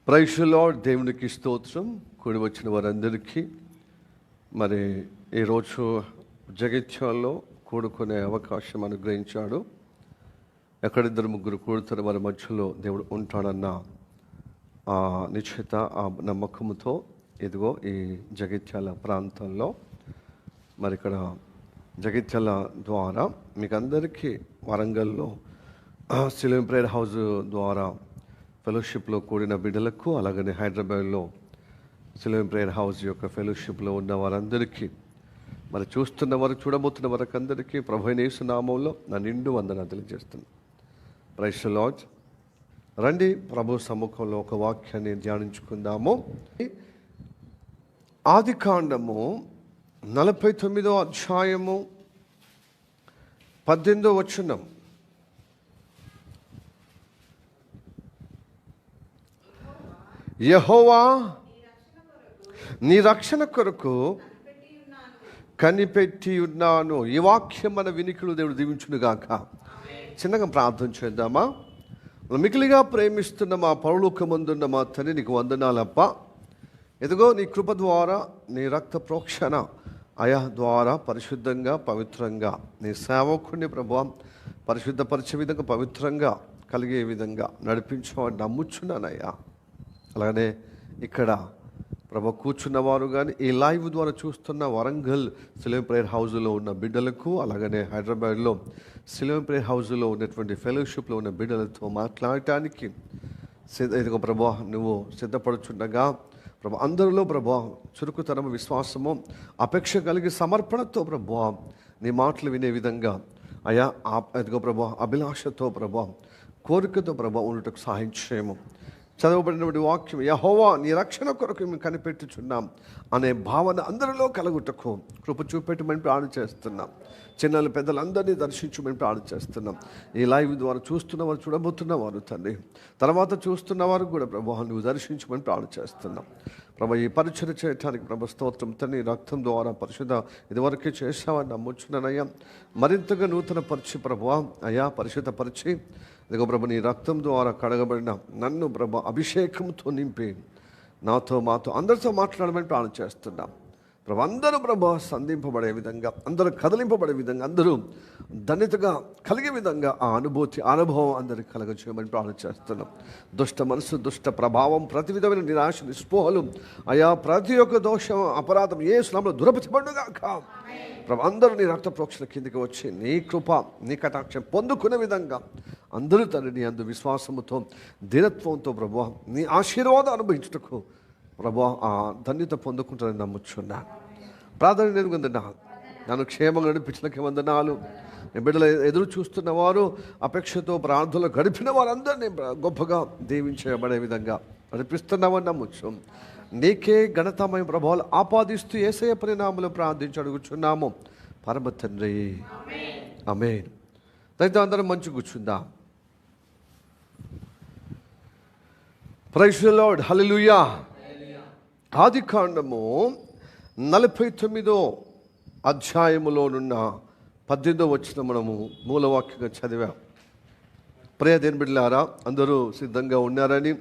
Praise the lord. దేవునికి స్తోత్రం. కూడి వచ్చిన వారందరికీ మరి ఈరోజు జగిత్యాల్లో కూడుకునే అవకాశం అనుగ్రహించాడు. ఎక్కడిద్దరు ముగ్గురు కూడుతున్న వారి మధ్యలో దేవుడు ఉంటాడన్న నిశ్చిత ఆ నమ్మకంతో ఇదిగో ఈ జగిత్యాల ప్రాంతంలో మరి ఇక్కడ జగిత్యాల ద్వారా మీకు అందరికీ వరంగల్లో సిలోం ప్రేయర్ హౌస్ ద్వారా ఫెలోషిప్లో కూడిన బిడ్డలకు, అలాగనే హైదరాబాద్లో సిలోం ప్రేయర్ హౌస్ యొక్క ఫెలోషిప్లో ఉన్న వారందరికీ, మరి చూస్తున్న వారు, చూడబోతున్న వారికి అందరికీ ప్రభువైన యేసు నామములో నా నిండు వందనాలు తెలియజేస్తున్నాను. Praise the lord. రండి ప్రభు సముఖంలో ఒక వాక్యాన్ని ధ్యానించుకుందాము. ఆదికాండము 49వ అధ్యాయము 18వ వచనం. యెహోవా నీ రక్షణ కొరకు కనిపెట్టి ఉన్నాను. ఈ వాక్యం మన వినికిలు దేవుడు దీవించునుగాక. చిన్నగా ప్రార్థన చేద్దామా. మికిలిగా ప్రేమిస్తున్న మా పరలోకమందున్న మా తండ్రి, నీకు వందనాలప్ప. ఎదుగో నీ కృప ద్వారా, నీ రక్త ప్రోక్షణ అయా ద్వారా పరిశుద్ధంగా, పవిత్రంగా నీ సేవకుడిని ప్రభు పరిశుద్ధపరిచే విధంగా, పవిత్రంగా కలిగే విధంగా నడిపించమని నమ్ముచున్నానయ్యా. అలానే ఇక్కడ ప్రభు కూర్చున్నవారు కానీ ఈ లైవ్ ద్వారా చూస్తున్న వరంగల్ సిలోం ప్రేయర్ హౌస్లో ఉన్న బిడ్డలకు, అలాగనే హైదరాబాద్లో సిలోం ప్రేయర్ హౌస్లో ఉన్నటువంటి ఫెలోషిప్లో ఉన్న బిడ్డలతో మాట్లాడటానికి ఇదిగో ప్రభు నువ్వు సిద్ధపడుచుండగా ప్రభు అందరిలో ప్రభు చురుకుతనము, విశ్వాసము, అపేక్ష కలిగి సమర్పణతో ప్రభు నీ మాటలు వినే విధంగా అయా ఇదిగో ప్రభు అభిలాషతో ప్రభు కోరికతో ప్రభు ఉన్నట్టుకు సహాయం చేయము. చదవబడినటువంటి వాక్యం యెహోవా నీ రక్షణ కొరకు మేము కనిపెట్టుచున్నాం అనే భావన అందరిలో కలుగుటకు కృప చూపెట్టమని ప్రార్థన చేస్తున్నాం. చిన్నలు పెద్దలందరినీ దర్శించమని ప్రార్థన చేస్తున్నాం. ఈ లైవ్ ద్వారా చూస్తున్నవారు, చూడబోతున్నవారు తండ్రి, తర్వాత చూస్తున్నవారు కూడా ప్రభు నువ్వు దర్శించమని ప్రార్థన చేస్తున్నాం. ప్రభు ఈ పరిచయం చేయడానికి ప్రభు స్తోత్రం తండ్రి. రక్తం ద్వారా పరిశుద్ధ ఇదివరకే చేసావని నమ్ముచున్నానయ్యా. మరింతగా నూతన పరిచి ప్రభు అయ్యా పరిశుద్ధ పరిచి ఇదిగో ప్రభు నీ రక్తం ద్వారా కడగబడిన నన్ను ప్రభు అభిషేకంతో నింపి నాతో మాతో అందరితో మాట్లాడమని ప్రార్థన చేస్తున్నాం. ప్రభు అందరూ ప్రభు సంధింపబడే విధంగా, అందరూ కదిలింపబడే విధంగా, అందరూ ధన్యతగా కలిగే విధంగా ఆ అనుభవం అందరికి కలగచేయమని ప్రార్థన చేస్తున్నాం. దుష్ట మనసు, దుష్ట ప్రభావం, ప్రతి విధమైన నిరాశ, నిస్పృహలు అయా ప్రతి ఒక్క దోషం, అపరాధం యేసు నామములో దురపతిపడుగాక. ప్రభు అందరూ నీ రక్త ప్రోక్షణ కిందికి వచ్చి నీ కృప, నీ కటాక్షం పొందుకునే విధంగా అందరూ తండ్రి నీ అందు విశ్వాసముతో, ధీరత్వంతో ప్రభు నీ ఆశీర్వాదం అనుభవించుటకు ప్రభు ఆ ధన్యత పొందుకుంటారని నమ్ముచున్నాను. ప్రార్థన నేను నన్ను క్షేమంగా నడిపించినకి వందనాలు. బిడ్డలు ఎదురు చూస్తున్న వారు, అపేక్షతో ప్రార్థనలు గడిపిన వారందరినీ గొప్పగా దీవించబడే విధంగా నడిపిస్తున్నామని నమ్ముచ్చు. నీకే ఘనతమైన ప్రభావాలు ఆపాదిస్తూ యేసయ్య పరినామములో ప్రార్థించి అడుగుచున్నాము పరమ తండ్రి. ఆమేన్. దయతో అందరం మంచి కూర్చుందాం. Praise the Lord. హల్లెలూయా. ఆదికాండము 49వ అధ్యాయములోనున్న 18వ వచనం మనము మూలవాక్యంగా చదివాం. ప్రియ దేవుని బిడ్డలారా, అందరూ సిద్ధంగా ఉన్నారని,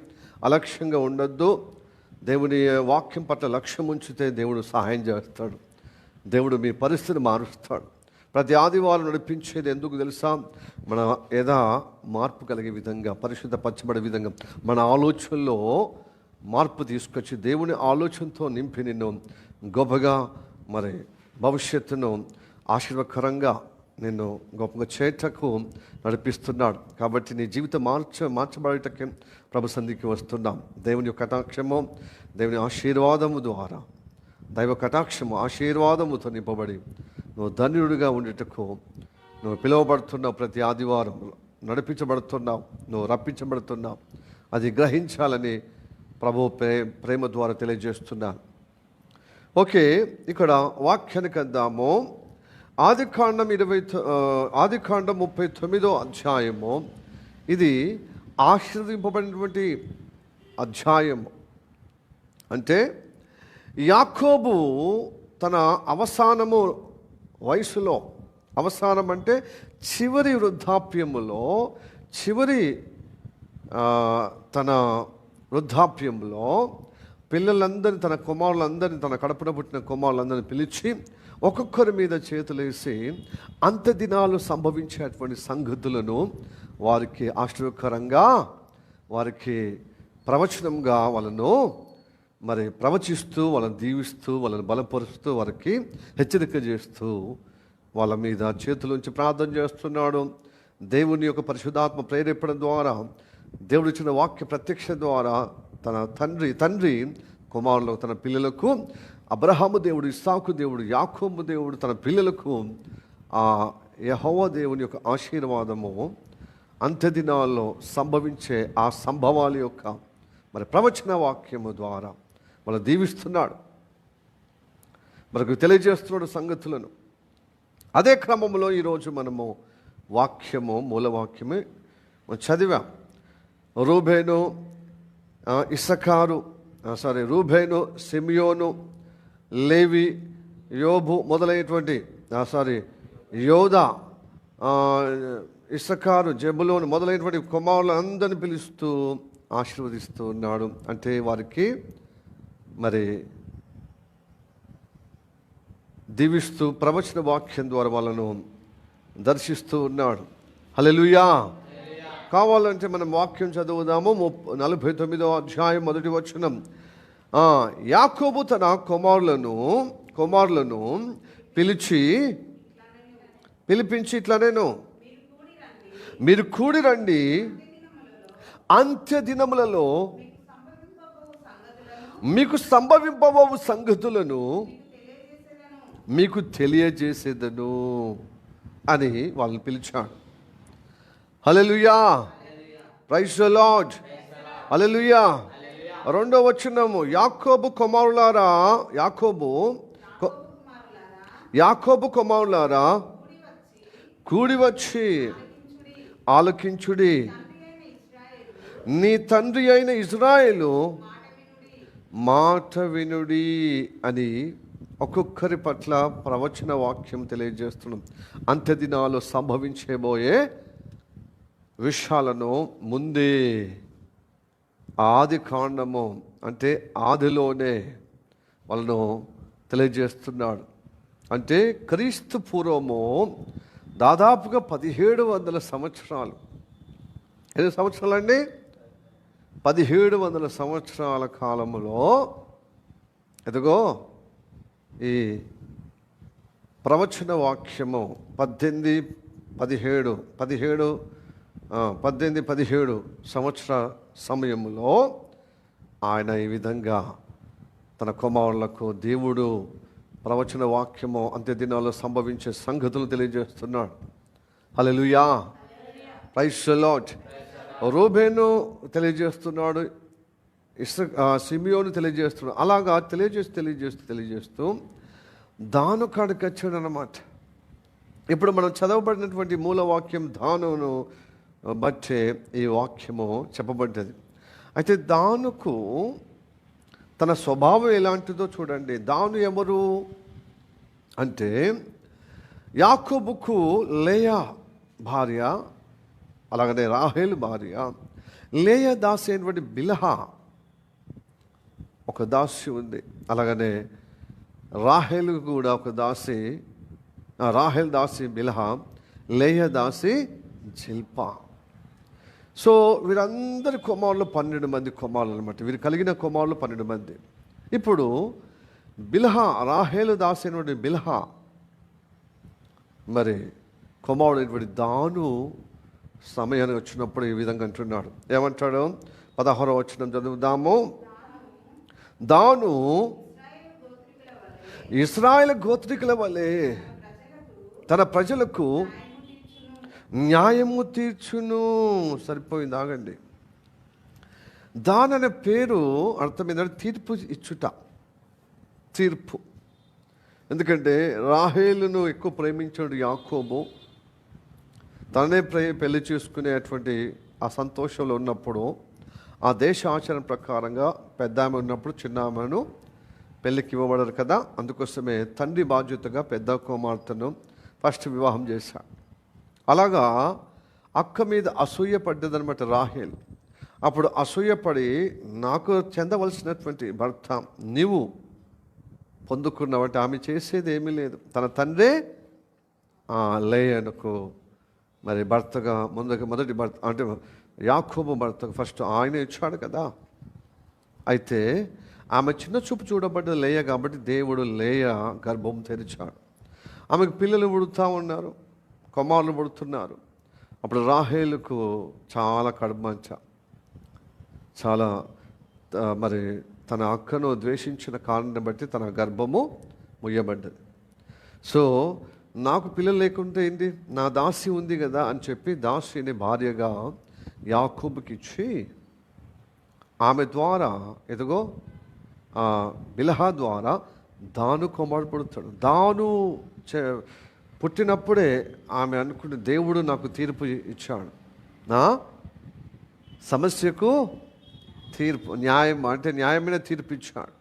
అలక్ష్యంగా ఉండొద్దు. దేవుని వాక్యం పట్ల లక్ష్యం ఉంచితే దేవుడు సహాయం చేస్తాడు. దేవుడు మీ పరిస్థితిని మారుస్తాడు. ప్రతి ఆదివారం నడిపించేది ఎందుకు తెలుసా? మన ఏదా మార్పు కలిగే విధంగా, పరిశుద్ధపరచబడే విధంగా, మన ఆలోచనలో మార్పు తీసుకొచ్చి దేవుని ఆలోచనతో నింపి నిన్ను గొప్పగా మరి భవిష్యత్తును ఆశీర్వకరంగా నిన్ను గొప్పగా చేయటకు నడిపిస్తున్నాడు. కాబట్టి నీ జీవితం మార్చబడటకే ప్రభు సన్నిధికి వస్తున్నాం. దేవుని యొక్క కటాక్షము, దేవుని ఆశీర్వాదము ద్వారా, దైవ కటాక్షము ఆశీర్వాదముతో నింపబడి నువ్వు ధన్యుడిగా ఉండేటకు నువ్వు పిలువబడుతున్నావు. ప్రతి ఆదివారం నడిపించబడుతున్నావు, నువ్వు రప్పించబడుతున్నావు. అది గ్రహించాలని ప్రభు ప్రేమ ద్వారా తెలియజేస్తున్నాను. ఓకే, ఇక్కడ వాక్యానికి అందాము. ఆదికాండం 39వ అధ్యాయము. ఇది ఆశీర్వదింపబడినటువంటి అధ్యాయము. అంటే యాకోబు తన అవసానము వయసులో, అవసానం అంటే చివరి వృద్ధాప్యములో, చివరి తన వృద్ధాప్యంలో పిల్లలందరినీ, తన కుమారులందరినీ, తన కడుపున పుట్టిన కుమారులందరినీ పిలిచి ఒక్కొక్కరి మీద చేతులేసి అంత్య దినాలు సంభవించేటువంటి సంగతులను వారికి ఆశ్చర్యకరంగా, వారికి ప్రవచనంగా వాళ్ళను మరి ప్రవచిస్తూ, వాళ్ళని దీవిస్తూ, వాళ్ళని బలపరుస్తూ, వారికి హెచ్చరిక చేస్తూ వాళ్ళ మీద చేతులుంచి ప్రార్థన చేస్తున్నాడు. దేవుని యొక్క పరిశుద్ధాత్మ ప్రేరేపణ ద్వారా, దేవుడు ఇచ్చిన వాక్య ప్రత్యక్ష ద్వారా తన తండ్రి కుమారులకు, తన పిల్లలకు, అబ్రహాము దేవుడు, ఇస్సాకు దేవుడు, యాకోబు దేవుడు తన పిల్లలకు ఆ యెహోవా దేవుని యొక్క ఆశీర్వాదము అంత్య దినాల్లో సంభవించే ఆ సంభవాల యొక్క మరి ప్రవచన వాక్యము ద్వారా మనం దీవిస్తున్నాడు, మనకు తెలియజేస్తున్నాడు సంగతులను. అదే క్రమంలో ఈరోజు మనము మూలవాక్యమే చదివాం. రూబేను, రూబేను, సిమియోను, లేవి, యోబు మొదలైనటువంటి యోదా, ఇస్సాకారు, జెబులోను మొదలైనటువంటి కుమారులందరిని పిలుస్తూ ఆశీర్వదిస్తూ ఉన్నాడు. అంటే వారికి మరి దీవిస్తూ ప్రవచన వాక్యం ద్వారా వాళ్ళను దర్శిస్తూ ఉన్నాడు. హల్లెలూయా. కావాలంటే మనం వాక్యం చదువుదాము. 49వ అధ్యాయం 1వ వచనం. యాకోబు తన కుమారులను పిలిపించి ఇట్లా, నేను మీరు కూడి రండి, అంత్య దినములలో మీకు సంభవింపబోవు సంగతులను మీకు తెలియజేసేదను అని వాళ్ళని పిలిచాడు. Hallelujah. Praise the Lord. Hallelujah. 2వ వచనము. యాకోబు కుమారులారా కూడి వచ్చి ఆలకించుడి, నీ తండ్రి అయిన ఇజ్రాయేలు మాట వినుడి అని ఒక్కొక్కరి పట్ల ప్రవచన వాక్యం తెలియజేస్తున్నాం. అంత్య దినాలు సంభవించబోయే విషయాలను ముందే ఆది కాండము అంటే ఆదిలోనే వాళ్ళను తెలియజేస్తున్నాడు. అంటే క్రీస్తు పూర్వము దాదాపుగా 1700 సంవత్సరాలు. ఎన్ని సంవత్సరాలండి? 1700 సంవత్సరాల కాలంలో ఎదుగో ఈ ప్రవచన వాక్యము 17 సంవత్సర సమయంలో ఆయన ఈ విధంగా తన కుమారులకు దేవుడు ప్రవచన వాక్యము అంత్య దినాల్లో సంభవించే సంగతులు తెలియజేస్తున్నాడు. హల్లెలూయా. Praise the Lord. రూబేను తెలియజేస్తున్నాడు, సిమియోను తెలియజేస్తున్నాడు. అలాగా తెలియజేస్తూ దాను కాడికి వచ్చాడు అన్నమాట. ఇప్పుడు మనం చదవబడినటువంటి మూలవాక్యం దానును బట్టే ఈ వాక్యము చెప్పబడ్డది. అయితే దానుకు తన స్వభావం ఎలాంటిదో చూడండి. దాను ఎవరు అంటే యాకోబుకు లేయా భార్య, అలాగనే రాహేలు భార్య. లేయా దాసి అయినటువంటి బిల్హా ఒక దాసి ఉంది. అలాగనే రాహేలు కూడా ఒక దాసి. రాహేల్ దాసి బిల్హా, లేయా దాసి జిల్పా. సో వీరందరి కుమారులు 12 మంది కుమారులు అనమాట. వీరు కలిగిన కుమారులు 12 మంది. ఇప్పుడు బిల్హా, రాహేలు దాసి అయినటువంటి బిల్హా మరి కుమారుడైనటువంటి దాను సమయాన్ని వచ్చినప్పుడు ఈ విధంగా అంటున్నాడు. ఏమంటాడు? 16వ వచనం చదువుదాము. దాను ఇశ్రాయేలు గోత్రికుల వలె తన ప్రజలకు న్యాయము తీర్చును. సరిపోయింది, ఆగండి. దాని అనే పేరు అర్థం ఏంటంటే తీర్పు ఇచ్చుట, తీర్పు. ఎందుకంటే రాహేలును ఎక్కువ ప్రేమించాడు యాకోబు. తననే పెళ్లి చేసుకునేటువంటి ఆ సంతోషంలో ఉన్నప్పుడు ఆ దేశ ఆచరణ ప్రకారంగా పెద్ద ఆమె ఉన్నప్పుడు చిన్న ఆమెను పెళ్ళికి ఇవ్వబడరు కదా. అందుకోసమే తండ్రి బాధ్యతగా పెద్ద కుమార్తెను ఫస్ట్ వివాహం చేశాడు. అలాగా అక్క మీద అసూయ పడ్డదనమాట రాహేల్. అప్పుడు అసూయపడి నాకు చెందవలసినటువంటి భర్త నీవు పొందుకున్నావంటే ఆమె చేసేది ఏమీ లేదు. తన తండ్రే లేయనుకు మరి భర్తగా మొదటి భర్త అంటే యాకోబు భర్తకు ఫస్ట్ ఆయన ఇచ్చాడు కదా. అయితే ఆమె చిన్న చూపు చూడబడ్డది లేయ కాబట్టి దేవుడు లేయ గర్భం తెరిచాడు. ఆమెకు పిల్లలు పుడుతూ ఉన్నారు, కుమారులు పుడుతున్నారు. అప్పుడు రాహేలుకు చాలా కడుపుమంచ, చాలా మరి తన అక్కను ద్వేషించిన కారణాన్ని బట్టి తన గర్భము ముయ్యబడ్డది. సో నాకు పిల్లలు లేకుంటే ఏంటి, నా దాసి ఉంది కదా అని చెప్పి దాసిని భార్యగా యాకోబుకి ఇచ్చి ఆమె ద్వారా ఎదుగో బిలహా ద్వారా దాను కుమారుడు పుడతాడు. దాను పుట్టినప్పుడే ఆమె అనుకుంటే దేవుడు నాకు తీర్పు ఇచ్చాడు, నా సమస్యకు తీర్పు, న్యాయం అంటే న్యాయమైన తీర్పు ఇచ్చాడు.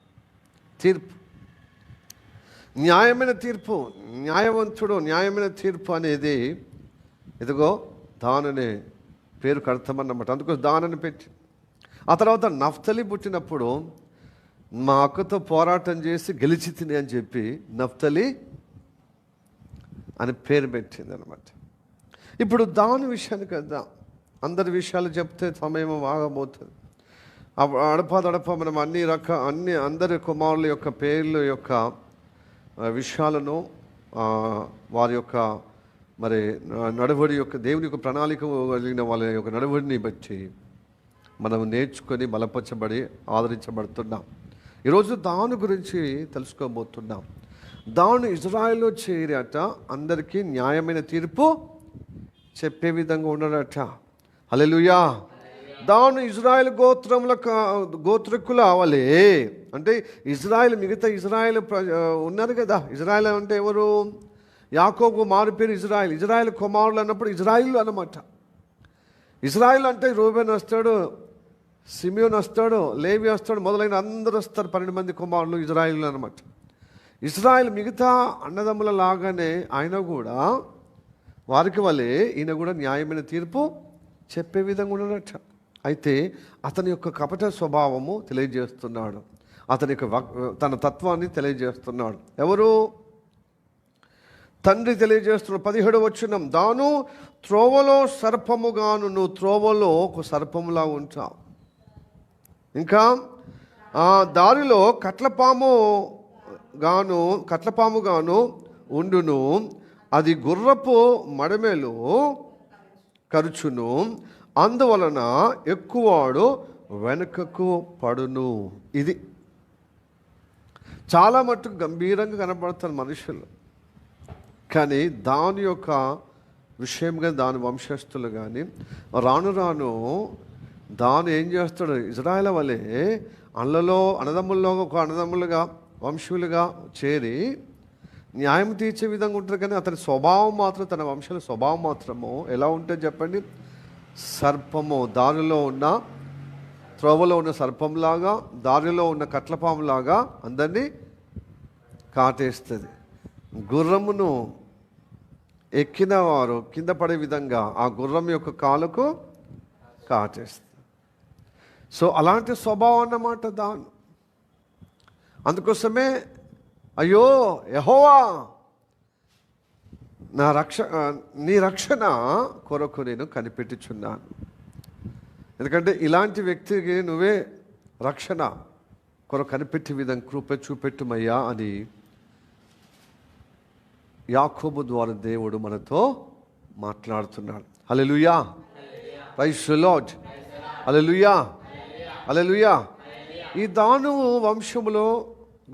న్యాయమైన తీర్పు, న్యాయవంతుడు, న్యాయమైన తీర్పు అనేది ఇదిగో దాననే పేరు కడతామన్నమాట. అందుకోసం దానని పెట్టి ఆ తర్వాత నఫ్తలి పుట్టినప్పుడు మా అక్కతో పోరాటం చేసి గెలిచి తిని అని చెప్పి నఫ్తలి అని పేరు పెట్టింది అనమాట. ఇప్పుడు దాని విషయానికి కదా, అందరి విషయాలు చెప్తే సమయం ఆగబోతుంది. అడప మనం అందరి కుమారుల యొక్క పేర్ల యొక్క విషయాలను వారి యొక్క మరి నడవడి యొక్క దేవుని యొక్క ప్రణాళిక కలిగిన వాళ్ళ యొక్క నడవడిని బట్టి మనం నేర్చుకొని బలపరచబడి ఆదరించబడుతున్నాం. ఈరోజు దాని గురించి తెలుసుకోబోతున్నాం. దాను ఇజ్రాయెల్లో చేరట అందరికీ న్యాయమైన తీర్పు చెప్పే విధంగా ఉన్నాడట. హల్లెలూయా. దాను ఇజ్రాయెల్ గోత్రకుల అవలే, అంటే ఇజ్రాయెల్ మిగతా ఇజ్రాయెల్ ఉన్నారు కదా. ఇజ్రాయెల్ అంటే ఎవరు? యాకోబు మారు పేరు ఇజ్రాయెల్. ఇజ్రాయెల్ కుమారులు అన్నప్పుడు ఇజ్రాయిల్ అన్నమాట. ఇజ్రాయిల్ అంటే రూబెన్ వస్తాడు, సిమియోన్ వస్తాడు, లేవి వస్తాడు, మొదలైన అందరూ వస్తారు. 12 మంది కుమారులు ఇజ్రాయిల్ అనమాట. ఇజ్రాయెల్ మిగతా అన్నదమ్ముల లాగానే ఆయన కూడా వారికి వలె ఈయన కూడా న్యాయమైన తీర్పు చెప్పే విధంగా ఉన్నాడట. అయితే అతని యొక్క కపట స్వభావము తెలియజేస్తున్నాడు, అతని యొక్క తన తత్వాన్ని తెలియజేస్తున్నాడు. ఎవరు? తండ్రి తెలియజేస్తున్నాడు. 17వ వచనం, దాను త్రోవలో సర్పముగాను, నువ్వు త్రోవలో ఒక సర్పములా ఉంటావు. ఇంకా దారిలో కట్లపాముగాను ఉండును, అది గుర్రపు మడమేలు కరుచును, అందువలన ఎక్కువాడు వెనుకకు పడును. ఇది చాలా మట్టుకు గంభీరంగా కనపడతారు మనుషులు, కానీ దాని యొక్క విషయంగా దాని వంశస్థులు కానీ రాను రాను దాని ఏం చేస్తాడు? ఇజ్రాయెల్ వలె అన్నదమ్ముల్లో ఒక అన్నదమ్ములుగా వంశులుగా చేరి న్యాయం తీర్చే విధంగా ఉంటారు. కానీ అతని స్వభావం మాత్రం, తన వంశాల స్వభావం మాత్రము ఎలా ఉంటుంది చెప్పండి? సర్పము, దారిలో ఉన్న త్రోవలో ఉన్న సర్పంలాగా, దారిలో ఉన్న కట్లపాములాగా అందరినీ కాటేస్తుంది. గుర్రమును ఎక్కిన వారు కింద పడే విధంగా ఆ గుర్రం యొక్క కాలుకు కాటేస్తుంది. సో అలాంటి స్వభావం అన్నమాట దాను. అందుకోసమే అయ్యో యెహోవా, నీ రక్షణ కొరకు నేను కనిపెట్టుచున్నాను. ఎందుకంటే ఇలాంటి వ్యక్తికి నువ్వే రక్షణ కొరకు కనిపెట్టే విధంగా కృప చూపెట్టుమయ్యా అని యాకోబు ద్వారా దేవుడు మనతో మాట్లాడుతున్నాడు. హల్లెలూయా, ప్రైజ్ ది లార్డ్, హల్లెలూయా, హల్లెలూయా. ఈ దాను వంశములో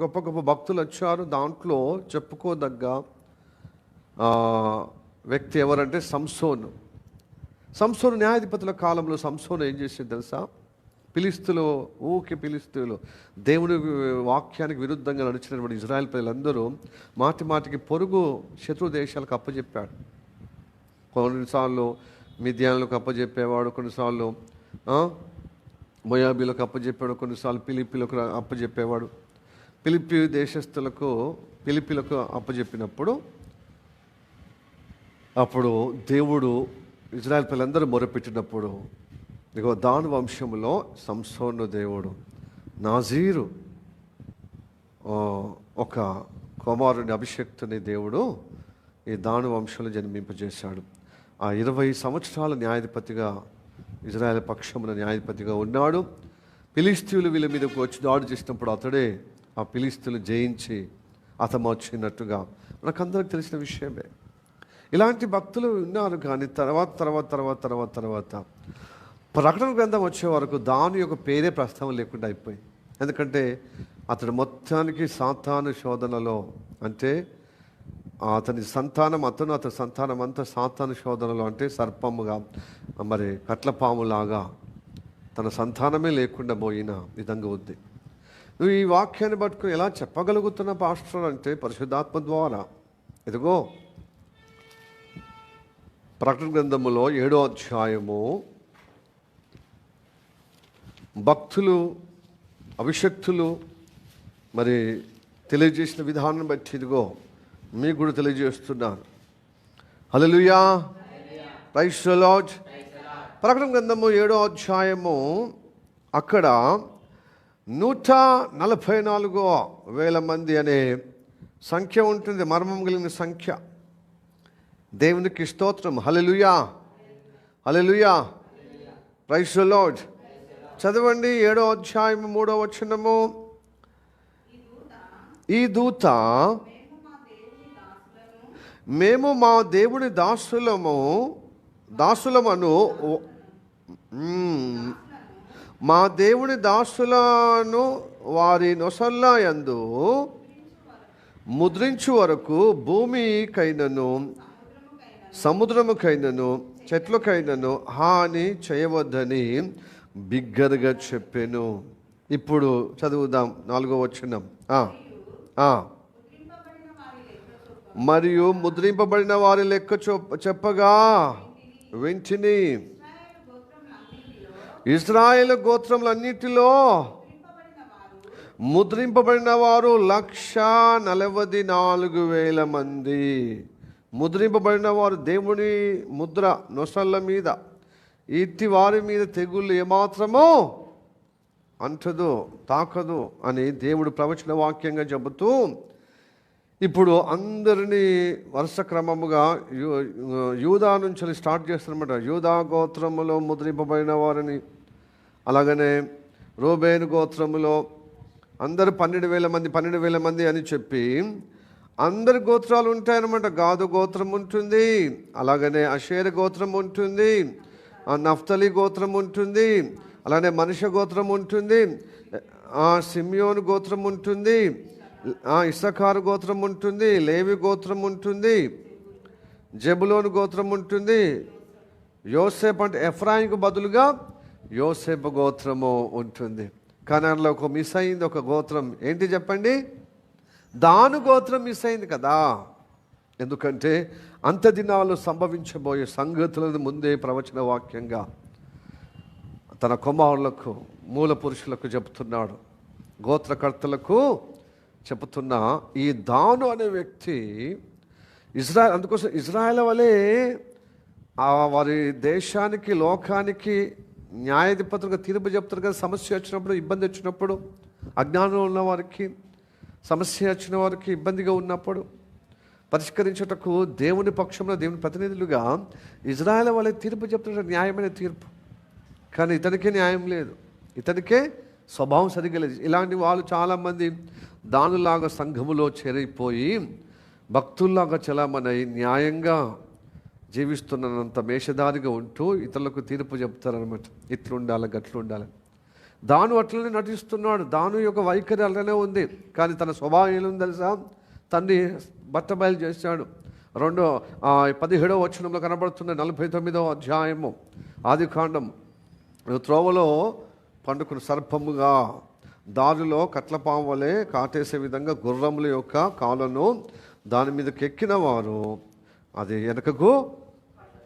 గొప్ప గొప్ప భక్తులు వచ్చారు. దాంట్లో చెప్పుకోదగ్గ వ్యక్తి ఎవరంటే సంసోను. న్యాయాధిపతుల కాలంలో సంసోను ఏం చేసేది తెలుసా? ఫిలిస్తీయులు దేవుని వాక్యానికి విరుద్ధంగా నడిచినటువంటి ఇజ్రాయెల్ ప్రజలందరూ మాటికి పొరుగు శత్రు దేశాలకు అప్పచెప్పాడు. కొన్నిసార్లు మిద్యానులకు అప్పచెప్పేవాడు, కొన్నిసార్లు మొయాబీలకు అప్పచెప్పాడు, కొన్నిసార్లు ఫిలిప్పీలకు అప్పచెప్పేవాడు. ఫిలిప్పీలకు అప్పచెప్పినప్పుడు అప్పుడు దేవుడు ఇజ్రాయెల్ ప్రజలందరూ మొరపెట్టినప్పుడు ఇదిగో దాను వంశములో సంసోను దేవుడు నాజీరు ఒక కుమారుని అభిషక్తుని దేవుడు ఈ దాను వంశంలో జన్మింపజేశాడు. ఆ 20 సంవత్సరాల న్యాయాధిపతిగా ఇజ్రాయెల్ పక్షమున న్యాయాధిపతిగా ఉన్నాడు. ఫిలిస్తీయులు వీళ్ళ మీదకు వచ్చి దాడి చేసినప్పుడు అతడే ఆ ఫిలిస్తీయులు జయించి హతమార్చినట్టుగా మనకందరికి తెలిసిన విషయమే. ఇలాంటి భక్తులు ఉన్నారు. కానీ తర్వాత ప్రకటన గ్రంథం వచ్చే వరకు దాని యొక్క పేరే ప్రస్తావన లేకుండా అయిపోయింది. ఎందుకంటే అతడు మొత్తానికి సాతాను శోధనలో, అంటే అతని సంతానం అతని సంతానం అంతా సాతాను శోధనలో, అంటే సర్పముగా మరి కట్లపాములాగా తన సంతానమే లేకుండా పోయిన విధంగా ఉంది. నువ్వు ఈ వాక్యాన్ని పట్టుకుని ఎలా చెప్పగలుగుతున్న పాస్టర్ అంటే పరిశుద్ధాత్మ ద్వారా. ఇదిగో ప్రకటన గ్రంథములో 7వ అధ్యాయము భక్తులు అభిషక్తులు మరి తెలియజేసిన విధానం బట్టి ఇదిగో మీకు కూడా తెలియజేస్తున్నాను. హల్లెలూయా, ప్రైజ్ ది లార్డ్. ప్రకటన గ్రంథము 7వ అధ్యాయము అక్కడ 144,000 మంది అనే సంఖ్య ఉంటుంది, మర్మం కలిగిన సంఖ్య. దేవునికి స్తోత్రం. హల్లెలూయా, హల్లెలూయా, ప్రైజ్ ది లార్డ్. చదవండి 7వ అధ్యాయము 3వ వచనము. ఈ దూత మేము మా దేవుని దాసులమను మా దేవుని దాసులను వారి నొసల్ల యందు ముద్రించు వరకు భూమికైనను సముద్రముకైనను చెట్లకైనను హాని చేయవద్దని బిగ్గరగా చెప్పాను. ఇప్పుడు చదువుదాం 4వ వచనం. మరియు ముద్రింపబడిన వారి లెక్క చెప్పగా వెంటనే ఇశ్రాయేలు గోత్రములన్నిటిలో ముద్రింపబడిన వారు 144,000 మంది. ముద్రింపబడిన వారు దేవుని ముద్ర నొసళ్ళ మీద, ఇట్టి వారి మీద తెగుళ్ళు ఏమాత్రమో అంటదు తాకదు అని దేవుడు ప్రవచన వాక్యంగా చెబుతూ ఇప్పుడు అందరినీ వరుస క్రమముగా యూదా నుంచి స్టార్ట్ చేస్తారన్నమాట. యూదా గోత్రములో ముద్రింపబడిన వారిని, అలాగనే రూబేను గోత్రములో అందరూ 12,000 మంది అని చెప్పి అందరి గోత్రాలు ఉంటాయన్నమాట. గాదు గోత్రం ఉంటుంది, అలాగనే అషేర్ గోత్రం ఉంటుంది, నఫ్తలి గోత్రం ఉంటుంది, అలానే మనుష్య గోత్రం ఉంటుంది, సిమియోను గోత్రం ఉంటుంది, ఇస్సాకారు గోత్రం ఉంటుంది, లేవి గోత్రం ఉంటుంది, జెబులోను గోత్రం ఉంటుంది, యోసేపు అంటే ఎఫ్రాయిముకు బదులుగా యోసేపు గోత్రము ఉంటుంది. కానీ అందులో ఒక మిస్ అయింది, ఒక గోత్రం. ఏంటి చెప్పండి? దాను గోత్రం మిస్ అయింది కదా. ఎందుకంటే అంత దినాలు సంభవించబోయే సంగతులను ముందే ప్రవచన వాక్యంగా తన కుమారులకు మూల పురుషులకు చెబుతున్నాడు, గోత్రకర్తలకు చెబుతున్న ఈ దాను అనే వ్యక్తి ఇజ్రాయెల్, అందుకోసం ఇజ్రాయెల్ వలె వారి దేశానికి లోకానికి న్యాయాధిపతులుగా తీర్పు చెప్తారు కదా. సమస్య వచ్చినప్పుడు, ఇబ్బంది వచ్చినప్పుడు, అజ్ఞానం ఉన్న వారికి, సమస్య వచ్చిన వారికి ఇబ్బందిగా ఉన్నప్పుడు పరిష్కరించుటకు దేవుని పక్షంలో దేవుని ప్రతినిధులుగా ఇజ్రాయెల్ వలె తీర్పు చెప్తున్న న్యాయమైన తీర్పు. కానీ ఇతనికే న్యాయం లేదు, ఇతనికే స్వభావం సరిగ్గా లేదు. ఇలాంటి వాళ్ళు చాలామంది దానులాగా సంఘములో చేరిపోయి భక్తుల్లాగా చలామణి న్యాయంగా జీవిస్తున్నంత మేషధారిగా ఉంటూ ఇతరులకు తీర్పు చెప్తారనమాట. ఇట్లుండాలి, గట్లుండాలి. దాను అట్లనే నటిస్తున్నాడు. దాను యొక్క వైఖరి అట్లనే ఉంది. కానీ తన స్వభావం ఏముంది తెలుసా? తండ్రి బట్టబయలు చేశాడు. 17వ వచనంలో కనబడుతున్న 49వ అధ్యాయము ఆదికాండం. త్రోవలో పండుకున్న సర్పముగా, దారిలో కట్లపాము వలె కాటేసే విధంగా గుర్రముల యొక్క కాళ్ళను దాని మీదకి ఎక్కిన వారు అది వెనకకు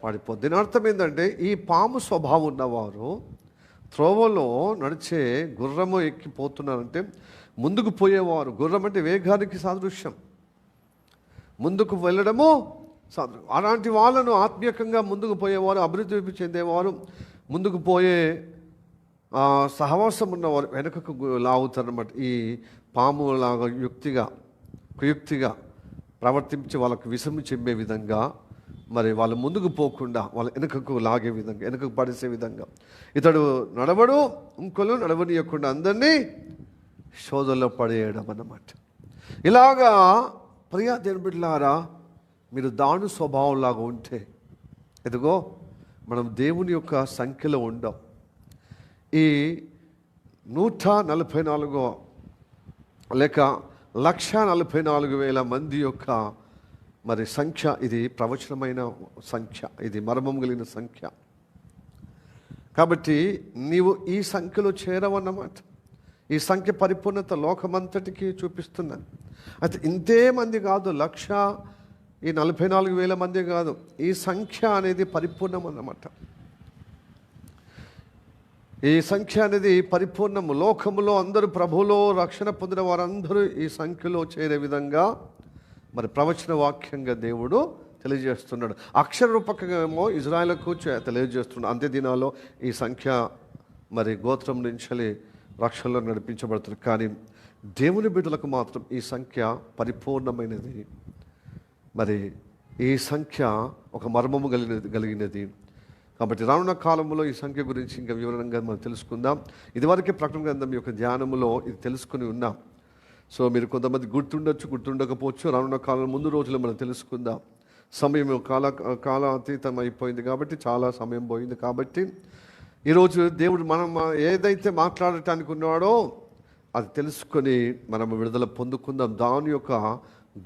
పడిపోద్ది. దీని అర్థం ఏంటంటే ఈ పాము స్వభావం ఉన్నవారు త్రోవలో నడిచే గుర్రము ఎక్కిపోతున్నారంటే ముందుకు పోయేవారు. గుర్రం అంటే వేగానికి సాదృశ్యం, ముందుకు వెళ్ళడము సాదృశ్యం. అలాంటి వాళ్ళను ఆత్మీయంగా ముందుకు పోయేవారు, అభివృద్ధి చెందేవారు, ముందుకు పోయే సహవాసం ఉన్నవారు వెనుకకు లాగుతారన్నమాట. ఈ పాము లాగా కుయుక్తిగా ప్రవర్తించి వాళ్ళకు విషము చెమ్మే విధంగా, మరి వాళ్ళు ముందుకు పోకుండా వాళ్ళు వెనుకకు లాగే విధంగా, వెనుకకు పడేసే విధంగా ఇతడు నడవడు, ఇంకొలు నడవనీయకుండా అందరినీ శోధనలో పడేయడం అన్నమాట. ఇలాగా ప్రియా దేవుని బిడ్డలారా, మీరు దాని స్వభావంలాగా ఉంటే ఎదుగో మనం దేవుని యొక్క సంఖ్యలో ఉండం. ఈ 144 లేక 144,000 మంది యొక్క మరి సంఖ్య, ఇది ప్రవచనమైన సంఖ్య, ఇది మర్మం కలిగిన సంఖ్య. కాబట్టి నీవు ఈ సంఖ్యలో చేరవన్నమాట. ఈ సంఖ్య పరిపూర్ణత లోకమంతటికి చూపిస్తున్నాను. అయితే ఇంతే మంది కాదు, 1,44,000 మంది కాదు, ఈ సంఖ్య అనేది పరిపూర్ణం అన్నమాట. ఈ సంఖ్య అనేది పరిపూర్ణము. లోకములో అందరూ ప్రభువులో రక్షణ పొందిన వారందరూ ఈ సంఖ్యలో చేరే విధంగా మరి ప్రవచన వాక్యంగా దేవుడు తెలియజేస్తున్నాడు. అక్షర రూపకంగా ఏమో ఇజ్రాయేలుకు తెలియజేస్తున్నాడు. అంత్య దినాల్లో ఈ సంఖ్య మరి గోత్రం నుంచి రక్షణలో నడిపించబడుతుంది. కానీ దేవుని బిడ్డలకు మాత్రం ఈ సంఖ్య పరిపూర్ణమైనది. మరి ఈ సంఖ్య ఒక మర్మము కలిగినది. కాబట్టి రానున్న కాలంలో ఈ సంఖ్య గురించి ఇంకా వివరంగా మనం తెలుసుకుందాం. ఇదివరకే ప్రకటన గ్రంథం యొక్క ధ్యానంలో ఇది తెలుసుకుని ఉన్నాం. సో మీరు కొంతమంది గుర్తుండకపోవచ్చు. రానున్న కాలం ముందు రోజులు మనం తెలుసుకుందాం. సమయం కాలాతీతం అయిపోయింది కాబట్టి, చాలా సమయం పోయింది కాబట్టి ఈరోజు దేవుడు మనం ఏదైతే మాట్లాడటానికి ఉన్నాడో అది తెలుసుకొని మనం విడుదల పొందుకుందాం. దాని యొక్క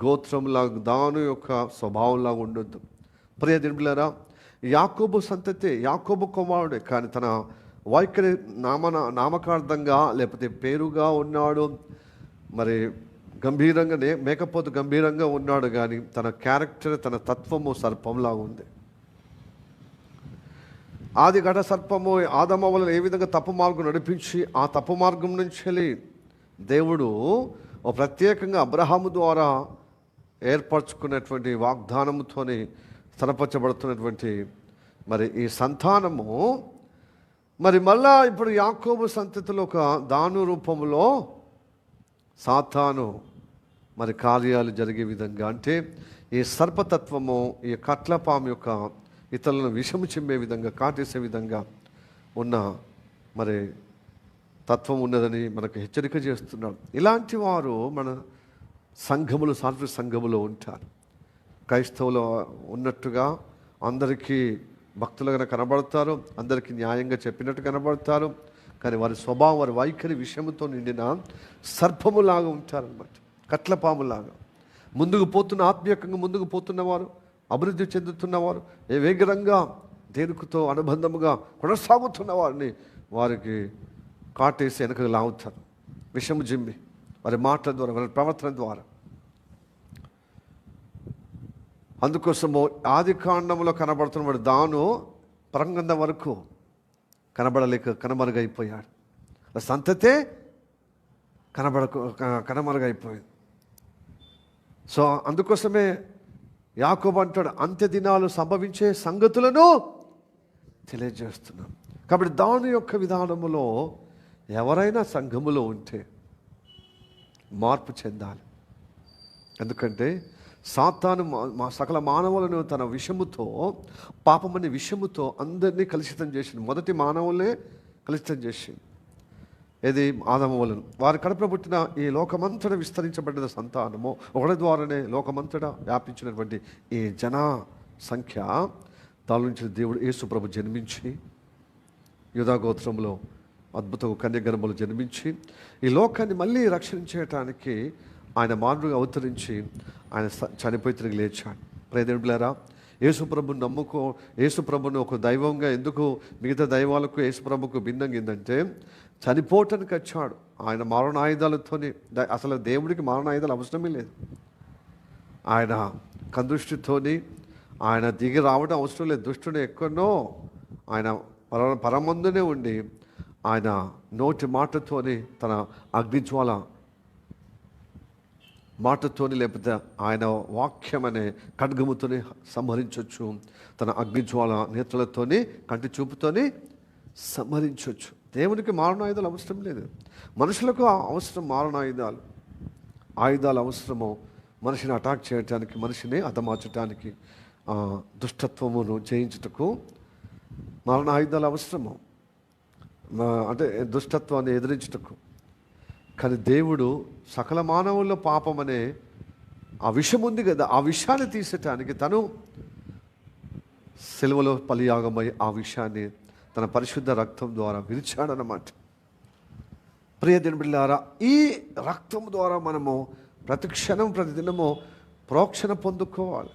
గోత్రంలాగా, దాని యొక్క స్వభావంలాగా ఉండొద్దు. ప్రియ దేవులారా, యాకోబు సంతతి, యాకోబు కుమారుడే, కానీ తన వైఖరి నామకార్థంగా లేకపోతే పేరుగా ఉన్నాడు. మరి గంభీరంగానే మేకపోతు గంభీరంగా ఉన్నాడు, కానీ తన క్యారెక్టర్, తన తత్వము సర్పంలాగా ఉంది. ఆది ఘట సర్పము ఆదమవలను ఏ విధంగా తప్పు మార్గం నడిపించి ఆ తప్పు మార్గం నుంచి దేవుడు ప్రత్యేకంగా అబ్రహాము ద్వారా ఏర్పరచుకున్నటువంటి వాగ్దానముతోని స్థిరపరచబడుతున్నటువంటి మరి ఈ సంతానము మరి మళ్ళా ఇప్పుడు యాకోబు సంతతిలో ఒక దాను రూపంలో సాతాను మరి కార్యాలు జరిగే విధంగా, అంటే ఈ సర్పతత్వము, ఈ కట్లపాము యొక్క ఇతరులను విషము చిమ్మే విధంగా, కాటేసే విధంగా ఉన్న మరి తత్వం ఉన్నదని మనకు హెచ్చరిక చేస్తున్నాడు. ఇలాంటి వారు మన సంఘములు, సాంస్కృతిక సంఘములో ఉంటారు. క్రైస్తవులు ఉన్నట్టుగా అందరికీ భక్తులుగా కనబడతారు, అందరికీ న్యాయంగా చెప్పినట్టు కనబడతారు, కానీ వారి స్వభావం, వారి వైఖరి విషయంతో నిండిన సర్పములాగా ఉంటారన్నమాట, కట్లపాములాగా. ముందుకు పోతున్న, ఆత్మీయంగా ముందుకు పోతున్నవారు, అభివృద్ధి చెందుతున్నవారు, ఏ వేగంగా దేనికితో అనుబంధముగా కొనసాగుతున్న వారిని వారికి కాటేసి వెనకకు లాగుతారు, విషము జిమ్మి, వారి మాటల ద్వారా, వారి ప్రవర్తన ద్వారా. అందుకోసము ఆది కాండంలో కనబడుతున్నవాడు దాను పరంగంధం వరకు కనమరుగైపోయాడు. సంతతే కనమరుగైపోయింది. సో అందుకోసమే యాకోబు అంటాడు, అంత్య దినాలు సంభవించే సంగతులను తెలియజేస్తున్నాం. కాబట్టి దాని యొక్క విధానములో ఎవరైనా సంఘములో ఉంటే మార్పు చెందాలి. ఎందుకంటే సాతాను సకల మానవులను తన విషముతో, పాపమనే విషముతో అందరినీ కలుషితం చేసింది. మొదటి మానవులే కలుషితం చేసింది. ఇది ఆదమవలను. వారి కడుపున పుట్టిన ఈ లోకమంతటా విస్తరించబడిన సంతానము, ఒకటి ద్వారానే లోకమంతటా వ్యాపించినటువంటి ఈ జన సంఖ్య, దాని నుంచి దేవుడు యేసు ప్రభు జన్మించి యూదా గోత్రంలో అద్భుత కన్యగర్భంలో జన్మించి ఈ లోకాన్ని మళ్ళీ రక్షించటానికి ఆయన మానవుడిగా అవతరించి ఆయన చనిపోయి తిరిగి లేచాడు. ప్రియదేవులారా, యేసుప్రభుని ఒక దైవంగా ఎందుకు మిగతా దైవాలకు యేసుప్రభుకు భిన్నంగా ఏంటంటే చనిపోవటానికి వచ్చాడు. ఆయన మారణాయుధాలతోని, అసలు దేవుడికి మారణాయుధాలు అవసరమే లేదు. ఆయన కందృష్టితోని ఆయన దిగి రావడం అవసరం లేదు. దుష్టుడు ఎక్కడో ఆయన పరమందునే ఉండి ఆయన నోటి మాటతోని, తన అగ్నిజ్వాల మాటతోని, లేకపోతే ఆయన వాక్యం అనే ఖడ్గముతోని సంహరించవచ్చు. తన అగ్నిజ్వాల నేత్రలతోని, కంటి చూపుతోని సంహరించవచ్చు. దేవునికి మారణాయుధాలు అవసరం లేదు, మనుషులకు అవసరం మారణాయుధాలు. ఆయుధాలు అవసరము మనిషిని అటాక్ చేయటానికి, మనిషిని హతమార్చటానికి, దుష్టత్వమును జయించుటకు మారణాయుధాలు అవసరము, అంటే దుష్టత్వాన్ని ఎదిరించుటకు. కానీ దేవుడు సకల మానవుల్లో పాపం అనే ఆ విషం ఉంది కదా, ఆ విషయాన్ని తీసేటానికి తను సిలువలో బలియాగమై ఆ విషయాన్ని తన పరిశుద్ధ రక్తం ద్వారా విరిచాడన్నమాట. ప్రియ బిడ్డలారా, ఈ రక్తం ద్వారా మనము ప్రతి క్షణం ప్రతిదినము ప్రోక్షణ పొందుకోవాలి.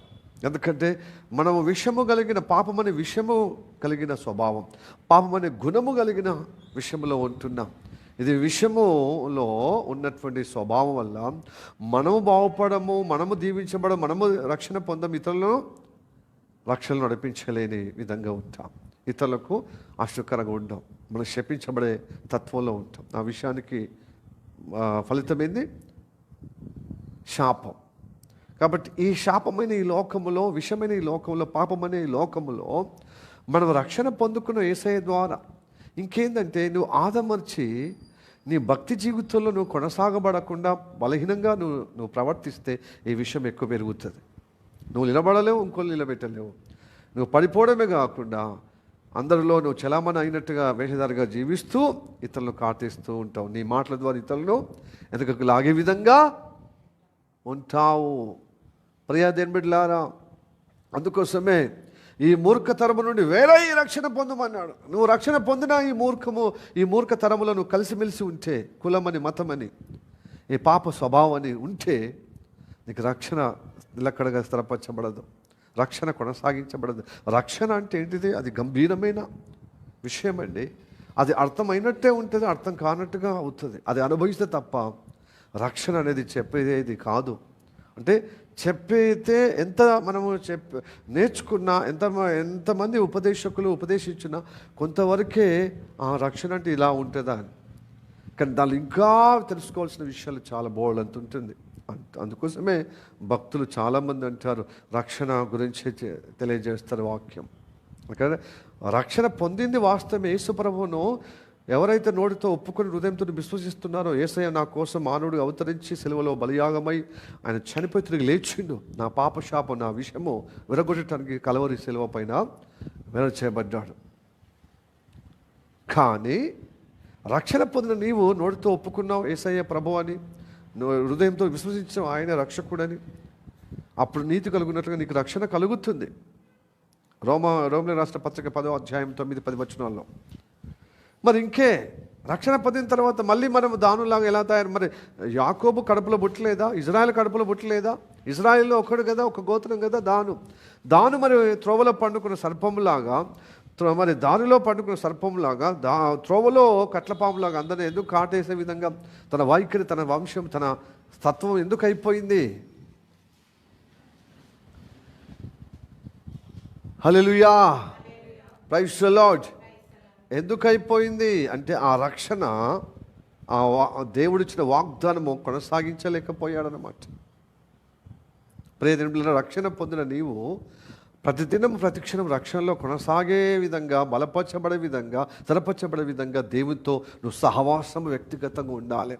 ఎందుకంటే మనము విషము కలిగిన, పాపమనే విషము కలిగిన స్వభావం, పాపమనే గుణము కలిగిన విషయంలో ఉంటున్నాం. ఇది విషములో ఉన్నటువంటి స్వభావం వల్ల మనము బాగుపడము, మనము దీవించబడము, మనము రక్షణ పొందము, ఇతరులను రక్షణ నడిపించలేని విధంగా ఉంటాం, ఇతరులకు ఆశ్చర్యకరంగా ఉంటాం, మనం శపించబడే తత్వంలో ఉంటాం. ఆ విషయానికి ఫలితం ఏంది? శాపం. కాబట్టి ఈ శాపమైన ఈ లోకములో, విషమైన ఈ లోకంలో, పాపమనే ఈ లోకములో మనం రక్షణ పొందుకున్న యేసయ్య ద్వారా ఇంకేందంటే, నువ్వు ఆదమర్చి నీ భక్తి జీవితంలో నువ్వు కొనసాగబడకుండా బలహీనంగా నువ్వు ప్రవర్తిస్తే ఈ విషయం ఎక్కువ పెరుగుతుంది. నువ్వు నిలబడలేవు, ఇంకోళ్ళు నిలబెట్టలేవు. నువ్వు పడిపోవడమే కాకుండా అందరిలో నువ్వు చలామణి అయినట్టుగా వేషధారిగా జీవిస్తూ ఇతరులను కాటేస్తూ ఉంటావు. నీ మాటల ద్వారా ఇతరులను ఎందుకు లాగే విధంగా ఉంటావు. ప్రియా దేవుని బిడ్డలారా, అందుకోసమే ఈ మూర్ఖతరము నుండి వేరే ఈ రక్షణ పొందమన్నాడు. నువ్వు రక్షణ పొందినా ఈ మూర్ఖతరములో నువ్వు కలిసిమెలిసి ఉంటే, కులమని, మతమని, ఈ పాప స్వభావాన్ని ఉంటే నీకు రక్షణ నిలకడగా స్థిరపరచబడదు, రక్షణ కొనసాగించబడదు. రక్షణ అంటే ఏంటిది? అది గంభీరమైన విషయం అండి. అది అర్థమైనట్టే ఉంటుంది, అర్థం కానట్టుగా అవుతుంది. అది అనుభవిస్తే తప్ప రక్షణ అనేది చెప్పేది కాదు. అంటే చెప్పైతే ఎంత మనము నేర్చుకున్నా, ఎంతమంది ఉపదేశకులు ఉపదేశించినా కొంతవరకే రక్షణ అంటే ఇలా ఉంటుందా అని. కానీ దాన్ని ఇంకా తెలుసుకోవాల్సిన విషయాలు చాలా బోల్డ్ ఉంటుంది. అందుకోసమే భక్తులు చాలామంది అంటారు, రక్షణ గురించి తెలియజేస్తారు వాక్యం. ఎందుకంటే రక్షణ పొందింది వాస్తవమే. యేసు ప్రభువును ఎవరైతే నోటితో ఒప్పుకొని హృదయంతో విశ్వసిస్తున్నారో, యేసయ్య నా కోసం మానవుడు అవతరించి సిలువలో బలియాగమై ఆయన చనిపోయి తిరిగి లేచిండు, నా పాపశాపం, నా విషము విరగొట్టడానికి కలవరి సిలువ పైన చేయబడ్డాడు. కానీ రక్షణ పొందిన నీవు నోటితో ఒప్పుకున్నావు యేసయ్య ప్రభు అని, నువ్వు హృదయంతో విశ్వసించావు ఆయన రక్షకుడని, అప్పుడు నీతి కలుగున్నట్లుగా నీకు రక్షణ కలుగుతుంది. రోమిల రాష్ట్ర పత్రిక 10వ అధ్యాయం 9-10 వచనాల్లో. మరి ఇంకే రక్షణ పొందిన తర్వాత మళ్ళీ మనం దానులాగా ఎలా తయారు? మరి యాకోబు కడుపులో పుట్టలేదా? ఇజ్రాయెల్ కడుపులో పుట్టలేదా? ఇజ్రాయెల్లో ఒకడు కదా, ఒక గోత్రం కదా దాను మరి త్రోవలో పండుకున్న సర్పంలాగా, మరి దానిలో పండుకున్న సర్పంలాగా, త్రోవలో కట్లపాములాగా అందరినీ ఎందుకు కాటేసే విధంగా తన వైఖరి, తన వంశం, తన తత్వం ఎందుకు అయిపోయింది? హల్లెలూయా, ప్రైజ్ ది లార్డ్. ఎందుకు అయిపోయింది అంటే ఆ రక్షణ, దేవుడిచ్చిన వాగ్దానము కొనసాగించలేకపోయాడనమాట. ప్రియదేవుల రక్షణ పొందిన నీవు ప్రతిదినం ప్రతిక్షణం రక్షణలో కొనసాగే విధంగా, బలపరచబడే విధంగా, స్థిరపరచబడే విధంగా దేవునితో నువ్వు సహవాసం వ్యక్తిగతంగా ఉండాలి,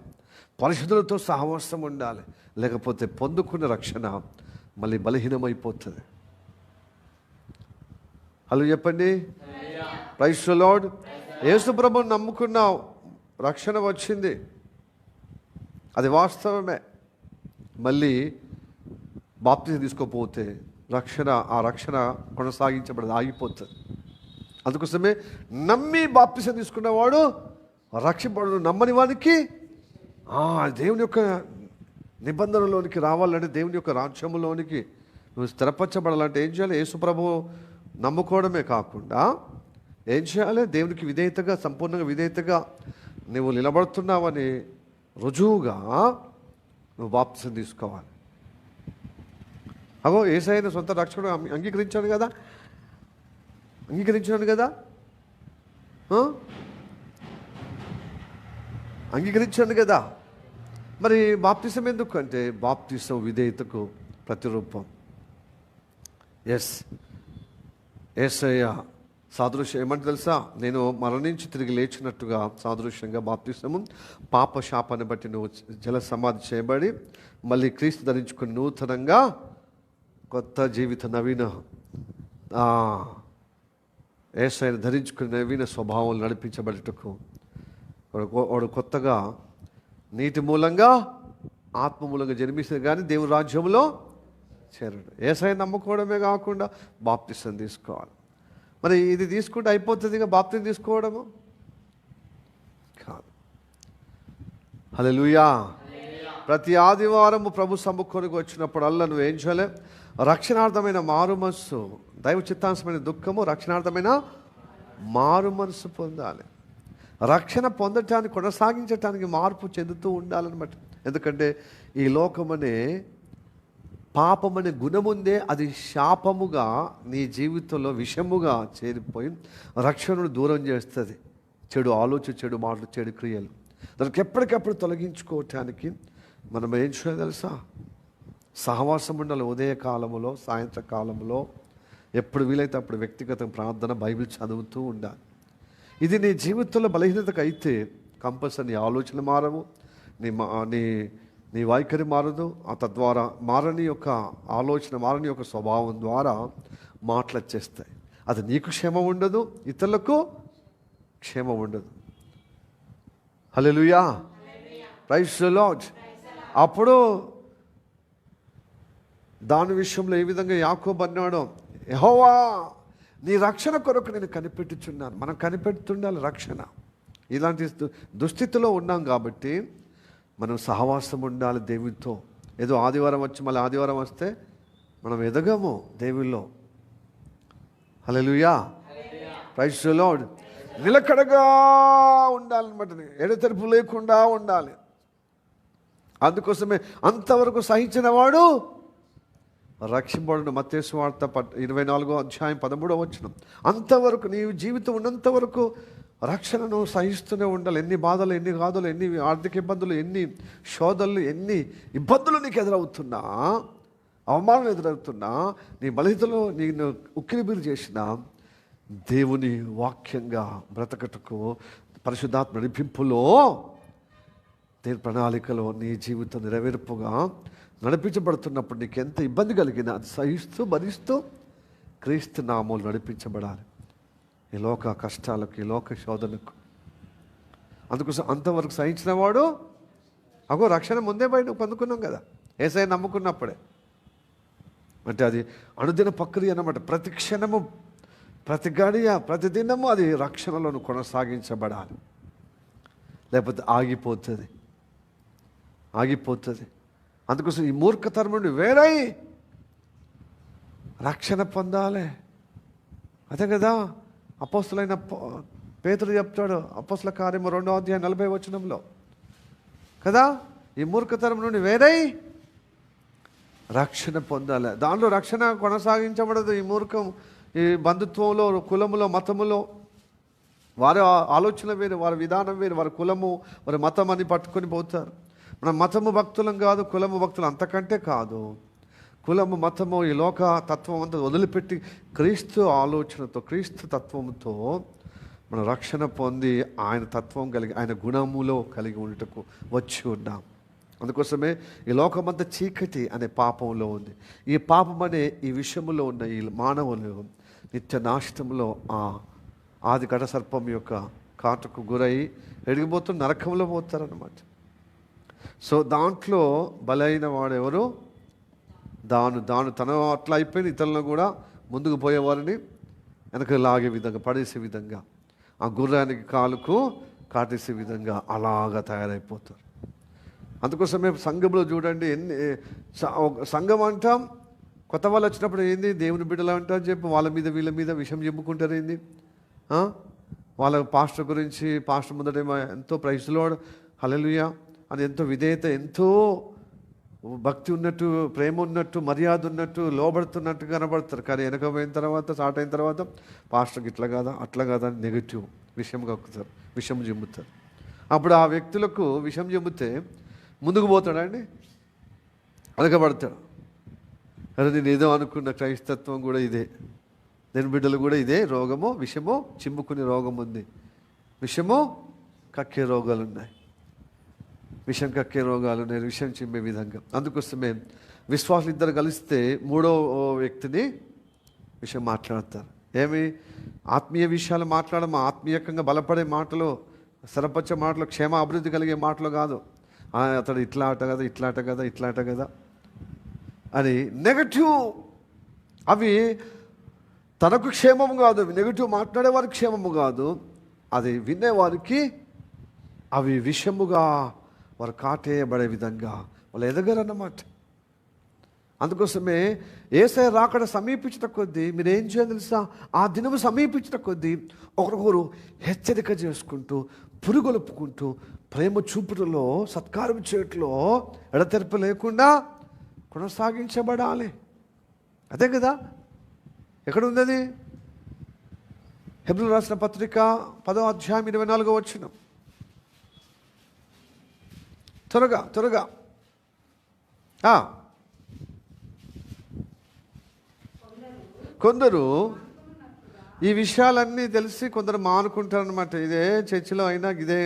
పరిశుద్ధులతో సహవాసం ఉండాలి. లేకపోతే పొందుకున్న రక్షణ మళ్ళీ బలహీనమైపోతుంది. హలో చెప్పండి, ప్రైజ్ ది లార్డ్. యేసు ప్రభువుని నమ్ముకున్నావు, రక్షణ వచ్చింది, అది వాస్తవమే. మళ్ళీ బాప్తిసం తీసుకోకపోతే ఆ రక్షణ కొనసాగించబడదు, ఆగిపోతుంది. అందుకోసమే నమ్మి బాప్తిసం తీసుకున్నవాడు రక్షింపడు, నమ్మని వానికి దేవుని యొక్క నిబంధనలోనికి రావాలంటే, దేవుని యొక్క రాజ్యములోనికి నువ్వు స్థిరపరచబడాలంటే ఏం చేయాలి? యేసు ప్రభువు నమ్ముకోవడమే కాకుండా ఏం చేయాలి? దేవునికి విధేయతగా, సంపూర్ణంగా విధేయతగా నువ్వు నిలబడుతున్నావని రుజువుగా నువ్వు బాప్తిసం తీసుకోవాలి. అగో యేసయ్యను సొంత రక్షకుడు అంగీకరించాడు కదా, అంగీకరించాడు కదా. మరి బాప్తిసం ఎందుకు అంటే, బాప్తిసం విధేయతకు ప్రతిరూపం. యేసయ్య సాదృశ్యం ఏమంటే తెలుసా, నేను మరణించి తిరిగి లేచినట్టుగా సాదృశ్యంగా బాప్తిస్మము, పాప శాపాన్ని బట్టి నువ్వు జల సమాధి చేయబడి మళ్ళీ క్రీస్తు ధరించుకుని నూతనంగా కొత్త జీవిత నవీన యేసయ్యను ధరించుకుని నవీన స్వభావం నడిపించబడటకు వాడు కొత్తగా నీటి మూలంగా ఆత్మ మూలంగా జన్మిస్తుంది, కానీ దేవుని రాజ్యంలో చేరడు. యేసయ్యను నమ్ముకోవడమే కాకుండా బాప్తిసం తీసుకోవాలి. మరి ఇది తీసుకుంటే అయిపోతుందిగా బాప్తిసం తీసుకోవడము కాదు. హల్లెలూయా. ప్రతి ఆదివారము ప్రభు సమ్ముఖానికి వచ్చినప్పుడల్లా నువ్వు ఏం చేయలే, రక్షణార్థమైన మారు మనస్సు, దైవ చిత్తాంశమైన దుఃఖము, రక్షణార్థమైన మారు మనస్సు పొందాలి. రక్షణ పొందటానికి కొనసాగించటానికి మార్పు చెందుతూ ఉండాలన్నమాట. ఎందుకంటే ఈ లోకమనే పాపమనే గుణముందే అది శాపముగా నీ జీవితంలో విషముగా చేరిపోయి రక్షణను దూరం చేస్తుంది. చెడు ఆలోచన, చెడు మాటలు, చెడు క్రియలు దానికి ఎప్పటికప్పుడు తొలగించుకోవటానికి మనం ఏం చేయాలి తెలుసా, సహవాసం ఉండాలి. ఉదయకాలములో, సాయంత్రకాలంలో, ఎప్పుడు వీలైతే అప్పుడు వ్యక్తిగత ప్రార్థన, బైబిల్ చదువుతూ ఉండాలి. ఇది నీ జీవితంలో బలహీనతకు అయితే కంపల్సరీ నీ ఆలోచన మారవు, నీ వైఖరి మారదు. తద్వారా మారని యొక్క ఆలోచన, మారని యొక్క స్వభావం ద్వారా మాటలు వచ్చేస్తాయి. అది నీకు క్షేమం ఉండదు, ఇతరులకు క్షేమం ఉండదు. హల్లెలూయా, ప్రైజ్ ది లార్డ్. అప్పుడు దాని విషయంలో ఏ విధంగా యాకోబు అన్నాడో, యెహోవా నీ రక్షణ కొరకు నేను కనిపెట్టుచున్నాను. మనం కనిపెడుతుండాలి రక్షణ. ఇలాంటి దుస్థితిలో ఉన్నాం కాబట్టి మనం సహవాసం ఉండాలి దేవునితో. ఏదో ఆదివారం వచ్చి మళ్ళీ ఆదివారం వస్తే మనం ఎదగము దేవుల్లో. హల్లెలూయా, ప్రైజ్ ది లార్డ్. నిలకడగా ఉండాలన్నమాట, ఎడతెరిపి లేకుండా ఉండాలి. అందుకోసమే అంతవరకు సహించిన వాడు రక్షింపబడును. మత్తయి సువార్త 24:13 అంతవరకు నీ జీవితం ఉన్నంత వరకు రక్షణను సహిస్తూనే ఉండాలి. ఎన్ని బాధలు, ఎన్ని గాథలు, ఎన్ని ఆర్థిక ఇబ్బందులు, ఎన్ని శోధనలు, ఎన్ని ఇబ్బందులు నీకు ఎదురవుతున్నా, అవమానం ఎదురవుతున్నా, నీ బలహీనతలో నేను ఉక్కిరిబిరి చేసిన దేవుని వాక్యంగా బ్రతకటకు పరిశుద్ధాత్మ నడిపింపులో, దేవుని ప్రణాళికలో నీ జీవితం నెరవేర్పుగా నడిపించబడుతున్నప్పుడు నీకు ఎంత ఇబ్బంది కలిగినా అది సహిస్తూ భరిస్తూ క్రీస్తు నామములో నడిపించబడాలి ఈ లోక కష్టాలకు, ఈ లోక శోధనకు. అందుకోసం అంతవరకు సహించిన వాడు రక్షణ ముందే బయట పొందుకున్నాం కదా యేసయ్య నమ్ముకున్నప్పుడే. అంటే అది అనుదిన ప్రక్రియ అన్నమాట. ప్రతి క్షణము, ప్రతి గడియ, ప్రతి దినము అది రక్షణలో కొనసాగించబడాలి. లేకపోతే ఆగిపోతుంది. అందుకోసం ఈ మూర్ఖతరం నుండి వేరై రక్షణ పొందాలి. అదే కదా అపోస్తులైన పేతురు చెప్తాడు, అపోస్తుల కార్యము 2:40 కదా, ఈ మూర్ఖతరం నుండి వేరై రక్షణ పొందాలి. దానిలో రక్షణ కొనసాగించబడదు. ఈ మూర్ఖం, ఈ బంధుత్వంలో, కులములో, మతములో వారి ఆలోచన వేరు, వారి విధానం వేరు, వారి కులము, వారి మతం అని పట్టుకొని పోతారు. మన మతము భక్తులం కాదు, కులము భక్తులు అంతకంటే కాదు. కులము, మతము, ఈ లోక తత్వం అంతా వదిలిపెట్టి క్రీస్తు ఆలోచనతో, క్రీస్తు తత్వంతో మనం రక్షణ పొంది ఆయన తత్వం కలిగి, ఆయన గుణములో కలిగి ఉండటకు వచ్చి ఉన్నాం. అందుకోసమే ఈ లోకమంతా చీకటి అనే పాపంలో ఉంది. ఈ పాపం అనే ఈ విషయంలో ఉన్న ఈ మానవులు నిత్య నాశనంలో ఆది ఘట సర్పం యొక్క కాటుకు గురై ఎడిగిపోతున్న నరకంలో పోతారన్నమాట. సో దాంట్లో బలైన వాడు ఎవరు? దాను తన అట్లా అయిపోయిన ఇతరులను కూడా ముందుకు పోయేవారిని వెనక లాగే విధంగా, పడేసే విధంగా, ఆ గుర్రానికి కాలుకు కాటేసే విధంగా అలాగా తయారైపోతారు. అందుకోసమే సంఘంలో చూడండి, సంఘం అంటాం, కొత్త వాళ్ళు వచ్చినప్పుడు ఏంది దేవుని బిడ్డలు అంటారు చెప్పి వాళ్ళ మీద వీళ్ళ మీద విషయం చెప్పుకుంటారు. ఏంది వాళ్ళ పాస్టర్ గురించి, పాస్టర్ ముందటేమో ఎంతో ప్రైజ్ లార్డ్ హల్లెలూయా అని ఎంతో విధేయత, ఎంతో భక్తి ఉన్నట్టు, ప్రేమ ఉన్నట్టు, మర్యాద ఉన్నట్టు, లోబడుతున్నట్టు కనబడతారు. కానీ వెనక పోయిన తర్వాత, స్టార్ట్ అయిన తర్వాత పాస్టర్కి ఇట్లా కాదా, అట్లా కాదా అని నెగిటివ్ విషయం కక్కుతారు, విషయం చెబుతారు. అప్పుడు ఆ వ్యక్తులకు విషయం చెబితే ముందుకు పోతాడండి, వెనకబడతాడు. అరే నేను ఏదో అనుకున్న క్రైస్తత్వం కూడా ఇదే, దేని బిడ్డలు కూడా ఇదే రోగము, విషము చిమ్ముకునే రోగం ఉంది. విషము కక్కే రోగాలు ఉన్నాయి, విషం కక్కే రోగాలు ఉన్నాయి, విషం చిమ్మే విధంగా. అందుకోసమే విశ్వాసులు ఇద్దరు కలిస్తే మూడో వ్యక్తిని విషయం మాట్లాడతారు. ఏమి ఆత్మీయ విషయాలు మాట్లాడమా, ఆత్మీయంగా బలపడే మాటలు, సరపచ్చ మాటలు, క్షేమ అభివృద్ధి కలిగే మాటలు కాదు. అతడు ఇట్లా అట కదా, ఇట్లా అట కదా, ఇట్లా అట కదా అని నెగటివ్. అవి తనకు క్షేమము కాదు, నెగటివ్ మాట్లాడేవారికి క్షేమము కాదు, అది వినేవారికి అవి విషముగా వారు కాటేయబడే విధంగా వాళ్ళు ఎదగరన్నమాట. అందుకోసమే యేసయ్య రాకడ సమీపించిన కొద్దీ మీరేం చేయాలి తెలుసా? ఆ దినము సమీపించిన కొద్దీ ఒకరికొకరు హెచ్చరిక చేసుకుంటూ, పురుగొలుపుకుంటూ, ప్రేమ చూపుటలో, సత్కారం చేయట్లో ఎడతెరపు లేకుండా కొనసాగించబడాలి. అదే కదా. ఎక్కడ ఉంది అది? హెబ్రీయులకు రాసిన పత్రిక 10వ అధ్యాయం 24వ వచనం. త్వరగా కొందరు ఈ విషయాలన్నీ తెలిసి కొందరు మానుకుంటారనమాట. ఇదే చర్చిలో అయినా ఇదే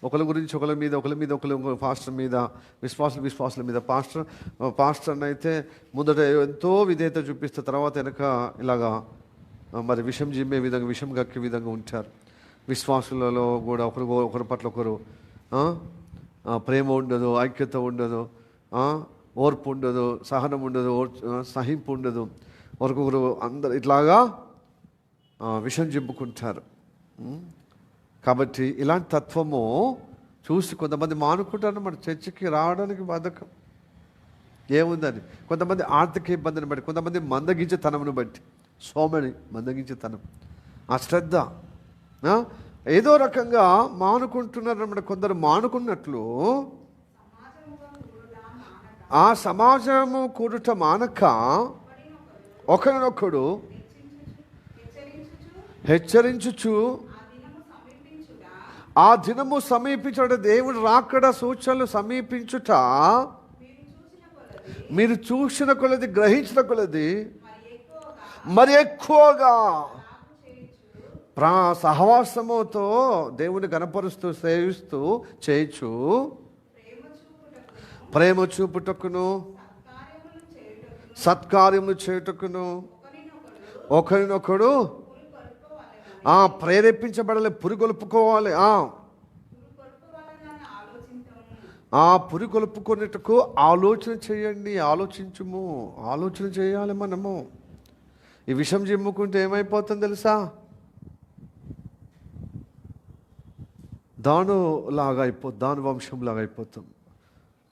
ఒకరి గురించి ఒకరి మీద ఒకరు పాస్టర్ మీద, విశ్వాసుల మీద. పాస్టర్ అయితే ముందట ఎంతో విధేయత చూపిస్తే తర్వాత వెనక ఇలాగా మరి విషం జిమ్మే విధంగా, విషం కక్కే విధంగా ఉంటారు. విశ్వాసులలో కూడా ఒకరి పట్ల ఒకరు ప్రేమ ఉండదు, ఐక్యత ఉండదు, ఓర్పు ఉండదు, సహనం ఉండదు, సహింపు ఉండదు. ఒకరికొకరు అందరు ఇట్లాగా విషం జింపుకుంటారు. కాబట్టి ఇలాంటి తత్వము చూసి కొంతమంది మానుకుంటారు అన్నమాట. చర్చికి రావడానికి బద్ధకం ఏముందని, కొంతమంది ఆర్థిక ఇబ్బందిని బట్టి, కొంతమంది మందగించే తనమును బట్టి, సోమని మందగించే తనం, అశ్రద్ధ, ఏదో రకంగా మానుకుంటున్నారు అన్నమాట. కొందరు మానుకున్నట్లు ఆ సమాజము కూడుట మానక ఒకరినొకడు హెచ్చరించుచు ఆ దినము సమీపించుట, దేవుడు రాకడ సూచనలు సమీపించుట మీరు చూసిన కొలది, గ్రహించిన కొలది మరి ఎక్కువగా సహవాసముతో దేవుని గణపరుస్తూ సేవిస్తూ చేయొచ్చు, ప్రేమ చూపుటకును సత్కార్యములు చేయుటకును ఒకరినొకడు ప్రేరేపించబడాలి, పురిగొల్పుకోవాలి. పురిగొల్పుకునేటకు ఆలోచన చేయండి, ఆలోచన చేయాలి. మనము ఈ విషం జిమ్ముకుంటే ఏమైపోతుంది తెలుసా? దాను వంశంలాగా అయిపోతాం.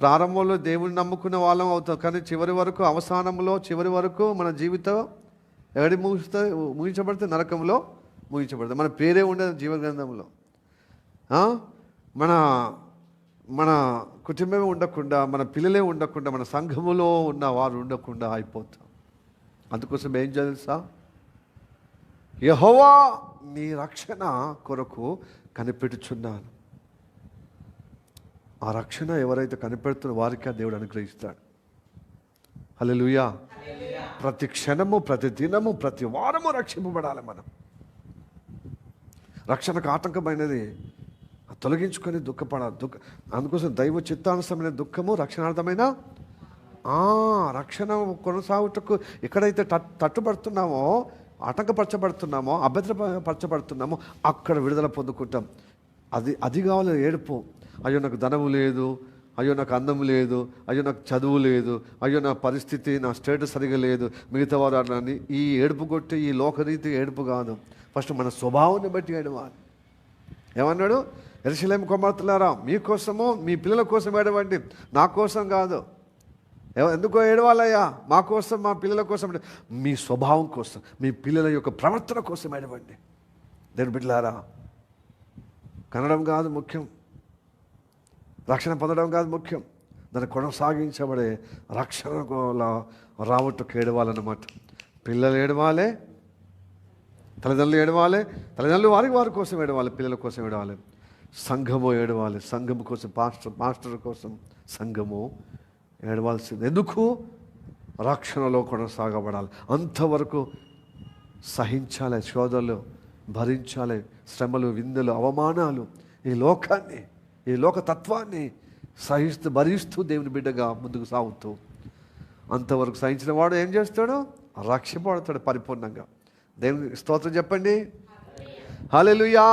ప్రారంభంలో దేవుని నమ్ముకున్న వాళ్ళం అవుతాం, కానీ చివరి వరకు మన జీవితం ఎక్కడి ముగించబడితే నరకంలో ముగించబడుతుంది. మన పేరే ఉండదు జీవ గ్రంథంలో. మన కుటుంబమే ఉండకుండా, మన పిల్లలే ఉండకుండా, మన సంఘములో ఉన్న వారు ఉండకుండా అయిపోతాం. అందుకోసం ఏం తెలుసా? యెహోవా నీ రక్షణ కొరకు కనిపెట్టుచున్నాను. ఆ రక్షణ ఎవరైతే కనిపెడుతున్న వారికి దేవుడు అనుగ్రహిస్తాడు. హల్లెలూయా. ప్రతి క్షణము, ప్రతి దినము, ప్రతి వారము రక్షింపబడాలి. మనం రక్షణకు ఆటంకమైనది తొలగించుకొని దుఃఖపడాలి. అందుకోసం దైవ చిత్తానుసరమైన దుఃఖము రక్షణార్థమైన రక్షణ కొనసాగుటకు ఎక్కడైతే తట్టుపడుతున్నామో, ఆటంకపరచబడుతున్నామో, అభద్రపరచబడుతున్నామో అక్కడ విడుదల పొందుకుంటాం. అది కావాలి ఏడుపు. అయ్యో నాకు ధనము లేదు, అయ్యో నాకు అందము లేదు, అయ్యో నాకు చదువు లేదు, అయ్యో నా పరిస్థితి, నా స్టేటస్ సరిగా లేదు, మిగతా వారు అన్నాన్ని. ఈ ఏడుపు కొట్టి ఈ లోకరీతి ఏడుపు కాదు. ఫస్ట్ మన స్వభావాన్ని బట్టి ఏడవాలి. ఏమన్నాడు? యెరూషలేము కుమార్తెలారా, మీకోసము మీ పిల్లల కోసం ఏడవండి, నా కోసం కాదు. ఎందుకో ఏడవాలయ్యా? మా కోసం, మా పిల్లల కోసం, మీ స్వభావం కోసం, మీ పిల్లల యొక్క ప్రవర్తన కోసం ఏడవండి. దేవుని బిడ్డలారా, కనడం కాదు ముఖ్యం, రక్షణ పొందడం కాదు ముఖ్యం, దాన్ని కొనసాగించబడే రక్షణ రావట్టుకు ఏడవాలన్నమాట. పిల్లలు ఏడవాలి, తల్లిదండ్రులు ఏడవాలి, తల్లిదండ్రులు వారి కోసం ఏడవాలి, పిల్లల కోసం ఏడవాలి, సంఘము ఏడవాలి, సంఘము కోసం, మాస్టర్ కోసం సంఘము ఏడవాల్సింది. ఎందుకు? రక్షణలో కొనసాగబడాలి. అంతవరకు సహించాలి, శోధనలు భరించాలి, శ్రమలు, విందులు, అవమానాలు, ఈ లోకాన్ని, ఈ లోక తత్వాన్ని సహిస్తూ భరిస్తూ దేవుని బిడ్డగా ముందుకు సాగుతూ అంతవరకు సహించిన వాడు ఏం చేస్తాడు? రక్షింపబడతాడు పరిపూర్ణంగా. దేవుని స్తోత్రం చెప్పండి. హల్లెలూయా,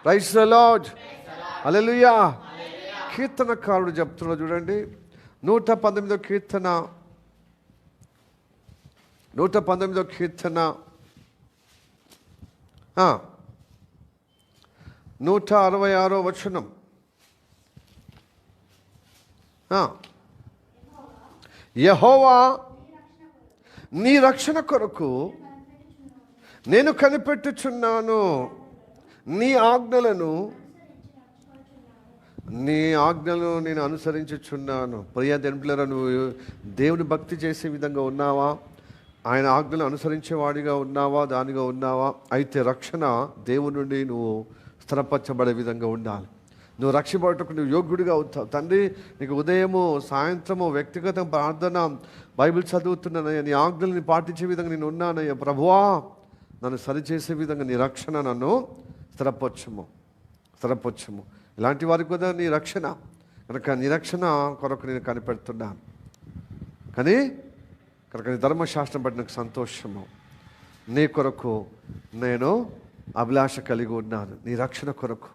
ప్రైజ్ ది లార్డ్, హల్లెలూయా. కీర్తనకారుడు చెప్తున్నాడు చూడండి, 119వ కీర్తన 119వ కీర్తన 166వ వచనం. యెహోవా నీ రక్షణ కొరకు నేను కనిపెట్టుచున్నాను, నీ ఆజ్ఞలను నేను అనుసరించుచున్నాను. ప్రియ దేవుని, నువ్వు దేవుని భక్తి చేసే విధంగా ఉన్నావా? ఆయన ఆజ్ఞలు అనుసరించేవాడిగా ఉన్నావా? దానిగా ఉన్నావా? అయితే రక్షణ దేవుని నుండి నువ్వు స్థిరపరచబడే విధంగా ఉండాలి. నువ్వు రక్షింపబడటకు నువ్వు యోగ్యుడిగా అవుతావు. తండ్రి, నీకు ఉదయము సాయంత్రము వ్యక్తిగత ప్రార్థన, బైబిల్ చదువుతున్నానయ్యా, నీ ఆజ్ఞల్ని పాటించే విధంగా నేను ఉన్నానయ్యా. ప్రభువా, నన్ను సరిచేసే విధంగా నీ రక్షణ నన్ను స్థిరపరచుము. ఇలాంటి వారికి కూడా నీ రక్షణ కనుక, నీ రక్షణ కొరకు నేను కనిపెడుతున్నాను. కానీ కనుక నీ ధర్మశాస్త్రం బట్టి నాకు సంతోషము. నీ కొరకు నేను అభిలాష కలిగి ఉన్నాను, నీ రక్షణ కొరకు,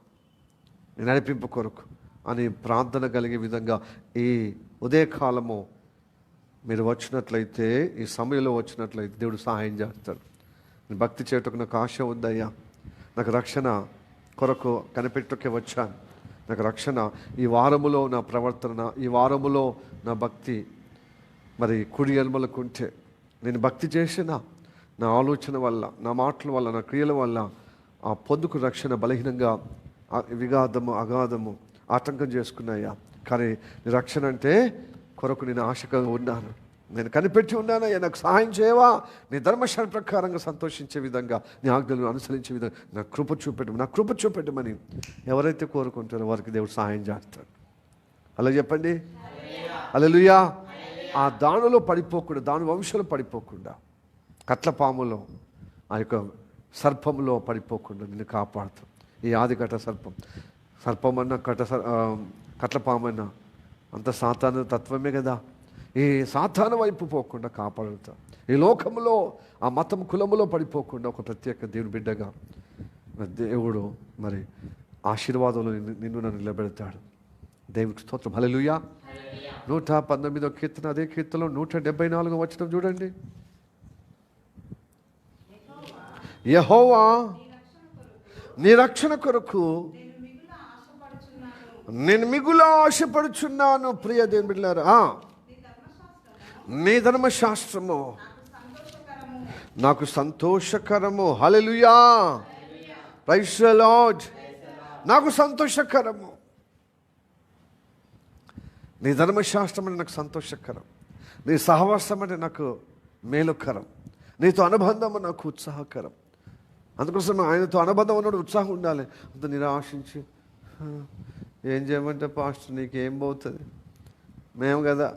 నీ నడిపింపు కొరకు అని ప్రార్థన కలిగే విధంగా ఈ ఉదయకాలము మీరు వచ్చినట్లయితే, ఈ సమయంలో వచ్చినట్లయితే దేవుడు సహాయం చేస్తాడు. నేను భక్తి చేయటకు నాకు ఆశ ఉందయ్యా, నాకు రక్షణ కొరకు కనిపెట్టుకే వచ్చాను. నాకు రక్షణ, ఈ వారములో నా ప్రవర్తన, ఈ వారములో నా భక్తి మరి కుడి ఎల్మలకు ఉంటే, నేను భక్తి చేసిన నా ఆలోచన వల్ల, నా మాటల వల్ల, నా క్రియల వల్ల ఆ పొందుకు రక్షణ బలహీనంగా అగాధము ఆటంకం చేసుకున్నాయా. కానీ నీ రక్షణ అంటే కొరకు నేను ఆశగా ఉన్నాను, నేను కనిపెట్టి ఉన్నానయ్యా, నాకు సహాయం చేయవా? నీ ధర్మశాస్త్ర ప్రకారంగా సంతోషించే విధంగా, నీ ఆజ్ఞలను అనుసరించే విధంగా నా కృప చూపెట్టమని ఎవరైతే కోరుకుంటారో వారికి దేవుడు సహాయం చేస్తాడు. అలా చెప్పండి, హల్లెలూయా. ఆ దానిలో పడిపోకుండా, దాని వంశంలో పడిపోకుండా, కట్ల పాములో, ఆ యొక్క సర్పంలో పడిపోకుండా నిన్ను కాపాడుతాం. ఈ ఆది కట్ట సర్పం అన్నా కట్ల పామన్నా అంత సాతాను తత్వమే కదా. ఈ సాతాను వైపు పోకుండా కాపాడుతాం. ఈ లోకంలో ఆ మతం కులములో పడిపోకుండా ఒక ప్రత్యేక దేవుని బిడ్డగా దేవుడు మరి ఆశీర్వాదంలో నిన్ను నన్ను నిలబెడతాడు. దేవుడికి స్తోత్రం, హల్లెలూయా. 119వ కీర్తన, అదే కీర్తనలో 174వ వచనం చూడండి. యెహోవా నీ రక్షణ కొరకు నేను మిగులు ఆశపడుచున్నాను. ప్రియ దేవుని బిడ్డలారా, నీ ధర్మశాస్త్రము నాకు సంతోషకరము. హల్లెలూయా, ప్రైజ్ ది లార్డ్. నాకు సంతోషకరము, నీ ధర్మశాస్త్రం అంటే నాకు సంతోషకరం, నీ సహవాసం అంటే నాకు మేలుకరం, నీతో అనుబంధం నాకు ఉత్సాహకరం. అందుకోసం ఆయనతో అనుబంధం ఉన్నప్పుడు ఉత్సాహం ఉండాలి. అంత నిరాశించి ఏం చేయమంటే పాస్టర్ నీకేం పోతుంది, మేము కదా,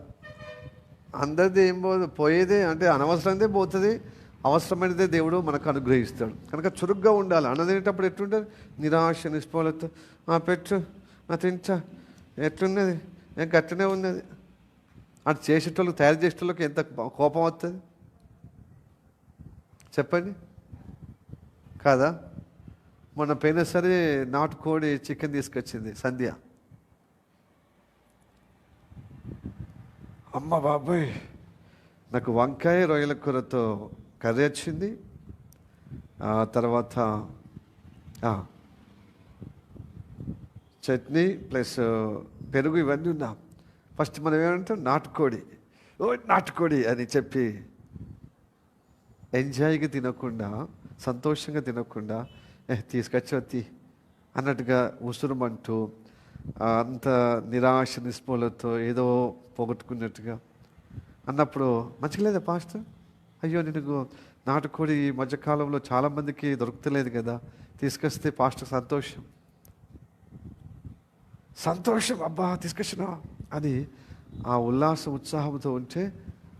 అందరిది ఏం పోయేదే అంటే అనవసరందే పోతుంది, అవసరమైనదే దేవుడు మనకు అనుగ్రహిస్తాడు. కనుక చురుగ్గా ఉండాలి. అన్నదేటప్పుడు ఎట్లుంటుంది? నిరాశ, నిస్పోలత, పెట్టు నా తింటా, ఎట్లున్నది, నేను గట్టనే ఉన్నది అది చేసేటోళ్ళు, తయారు చేసేటోళ్ళకి ఎంత కోపం వస్తుంది చెప్పండి, కాదా? మొన్న పోయినా సరే నాటుకోడి చికెన్ తీసుకొచ్చింది సంధ్య. అమ్మ బాబాయ్, నాకు వంకాయ రొయ్యల కూరతో కర్రీ వచ్చింది, తర్వాత చట్నీ ప్లస్ పెరుగు ఇవన్నీ ఉన్నా. ఫస్ట్ మనం ఏమంటాం, నాటుకోడి అని చెప్పి ఎంజాయ్గా తినకుండా, సంతోషంగా తినకుండా తీసుకొచ్చి అన్నట్టుగా ఉసురుమంటూ అంత నిరాశ నిస్పృహలతో ఏదో పోగొట్టుకున్నట్టుగా అన్నప్పుడు మంచిగా లేదా పాస్టర్? అయ్యో నేను నాటుకోడి ఈ మధ్యకాలంలో చాలామందికి దొరుకుతలేదు కదా, తీసుకొస్తే పాస్టర్ సంతోషం అబ్బా తీసుకొచ్చినా అని ఆ ఉల్లాసం ఉత్సాహంతో ఉంటే